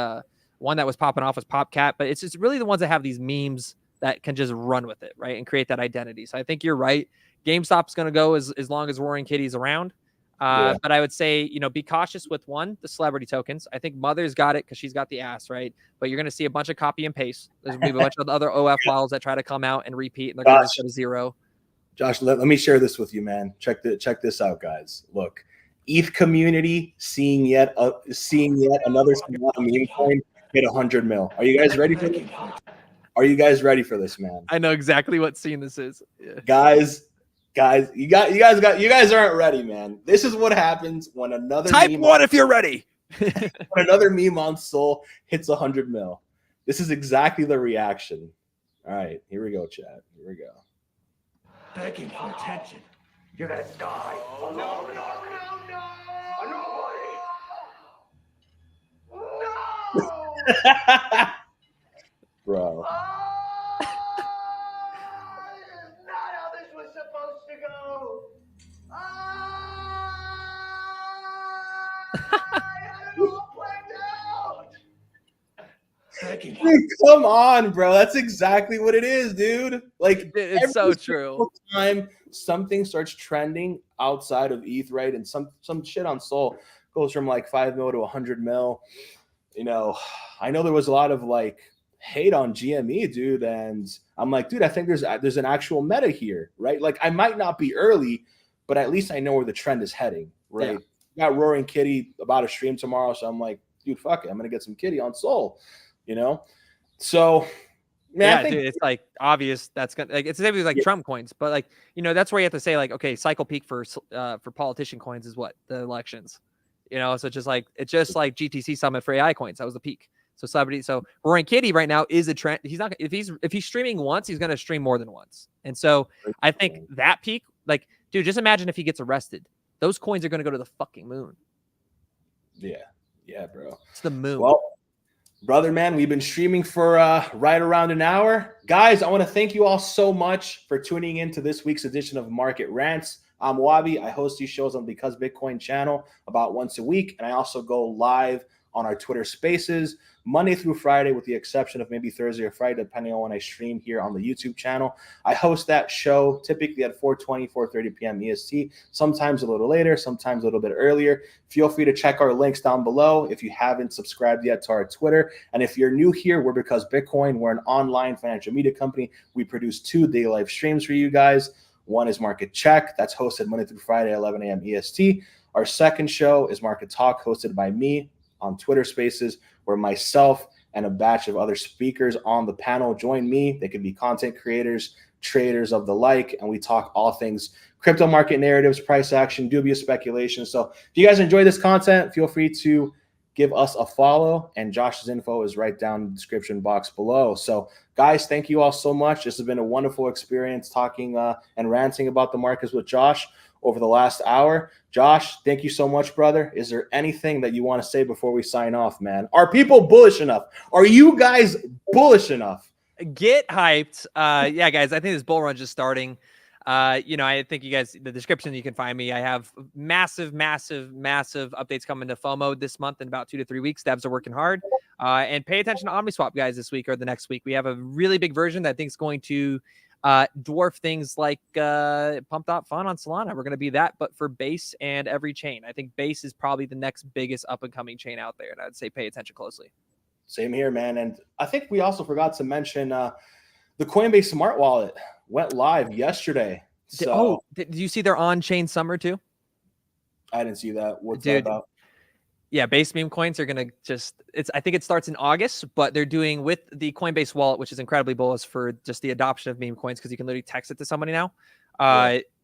B: one that was popping off was PopCat, but it's just really the ones that have these memes that can just run with it, right, and create that identity. So I think you're right. GameStop's going to go as long as Roaring Kitty's around. But I would say, be cautious with the celebrity tokens. I think Mother's got it because she's got the ass, right? But you're going to see a bunch of copy and paste. There's going to be a bunch of other OF models that try to come out and repeat, and they're going to go to zero.
A: Josh, let me share this with you, man. Check this out, guys. Look, ETH community seeing yet another meme coin hit 100 mil. Are you guys ready for this? Are you guys ready for this, man?
B: I know exactly what scene this is. Yeah.
A: Guys, you guys aren't ready, man. This is what happens when another
B: type one if you're ready.
A: When another meme on Sol hits 100 mil. This is exactly the reaction. All right, here we go, chat. Here we go.
D: Begging for attention. You're gonna die. Oh, no,
C: No!
A: Bro.
C: This is not how this was supposed to go. I had it all planned out.
A: Dude, come on, bro. That's exactly what it is, dude. Like,
B: it's so true.
A: Time something starts trending outside of ETH, right? And some shit on Sol goes from like 5 mil to 100 mil. I know there was a lot of like hate on GME, dude, and I'm like, dude, I think there's an actual meta here, right? Like, I might not be early, but at least I know where the trend is heading, right? Yeah. Got Roaring Kitty about to stream tomorrow, so I'm like, dude, fuck it, I'm gonna get some Kitty on Sol, So, man, I think,
B: dude, it's like obvious that's gonna it's the same as like Trump coins, but like that's where you have to say like, okay, cycle peak for politician coins is what the elections, so it's just like GTC summit for AI coins. That was the peak. So Roaring Kitty right now is a trend. He's not if he's streaming once, he's gonna stream more than once. And so I think that peak, like, dude, just imagine if he gets arrested. Those coins are gonna go to the fucking moon.
A: Yeah, bro.
B: It's the moon.
A: Well, brother, man, we've been streaming for right around an hour. Guys, I want to thank you all so much for tuning in to this week's edition of Market Rants. I'm Wabi. I host these shows on Because Bitcoin channel about once a week, and I also go live on our Twitter Spaces Monday through Friday, with the exception of maybe Thursday or Friday, depending on when I stream here on the YouTube channel. I host that show typically at 4:30 p.m. EST, sometimes a little later, sometimes a little bit earlier. Feel free to check our links down below if you haven't subscribed yet to our Twitter. And if you're new here, we're Because Bitcoin. We're an online financial media company. We produce 2 daily live streams for you guys. One is Market Check. That's hosted Monday through Friday at 11 a.m. EST. Our second show is Market Talk, hosted by me on Twitter Spaces, where myself and a batch of other speakers on the panel join me. They could be content creators, traders of the like, and we talk all things crypto market narratives, price action, dubious speculation. So if you guys enjoy this content, feel free to give us a follow, and Josh's info is right down in the description box below. So guys, thank you all so much. This has been a wonderful experience talking and ranting about the markets with Josh over the last hour. Josh, thank you so much, brother. Is there anything that you want to say before we sign off, man? Are people bullish enough? Are you guys bullish enough?
B: Get hyped. Yeah, guys, I think this bull run just starting. I think you guys, the description, you can find me. I have massive updates coming to FOMO this month in about 2 to 3 weeks. Devs are working hard. And pay attention to OmniSwap, guys, this week or the next week. We have a really big version that I think is going to dwarf things like Pump.Fun on Solana. We're going to be that, but for Base and every chain. I think Base is probably the next biggest up-and-coming chain out there, and I'd say pay attention closely.
A: Same here, man. And I think we also forgot to mention the Coinbase Smart Wallet went live yesterday.
B: Did you see their on-chain summer too?
A: I didn't see that. What's that about?
B: Yeah, Base meme coins are going to I think it starts in August, but they're doing with the Coinbase wallet, which is incredibly bullish for just the adoption of meme coins, because you can literally text it to somebody now.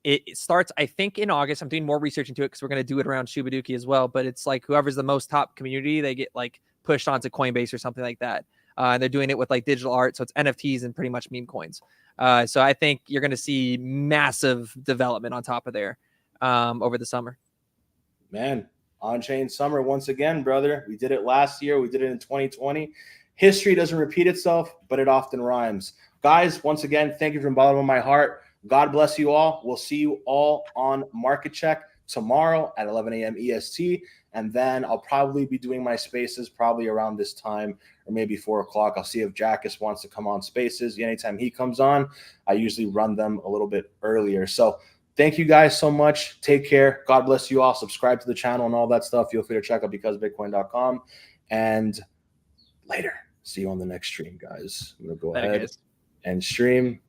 B: It starts, I think, in August. I'm doing more research into it because we're going to do it around Shubaduki as well. But it's like whoever's the most top community, they get like pushed onto Coinbase or something like that. And they're doing it with like digital art. So it's NFTs and pretty much meme coins. So I think you're going to see massive development on top of there over the summer.
A: Man, on-chain summer once again, brother. We did it last year. We did it in 2020. History doesn't repeat itself, but it often rhymes. Guys, once again, thank you from the bottom of my heart. God bless you all. We'll see you all on Market Check tomorrow at 11 a.m. EST. And then I'll probably be doing my spaces probably around this time, or maybe 4 o'clock. I'll see if Jackus wants to come on spaces. Anytime he comes on, I usually run them a little bit earlier. So thank you guys so much. Take care. God bless you all. Subscribe to the channel and all that stuff. Feel free to check out becausebitcoin.com. And later. See you on the next stream, guys. I'm going to go ahead and stream.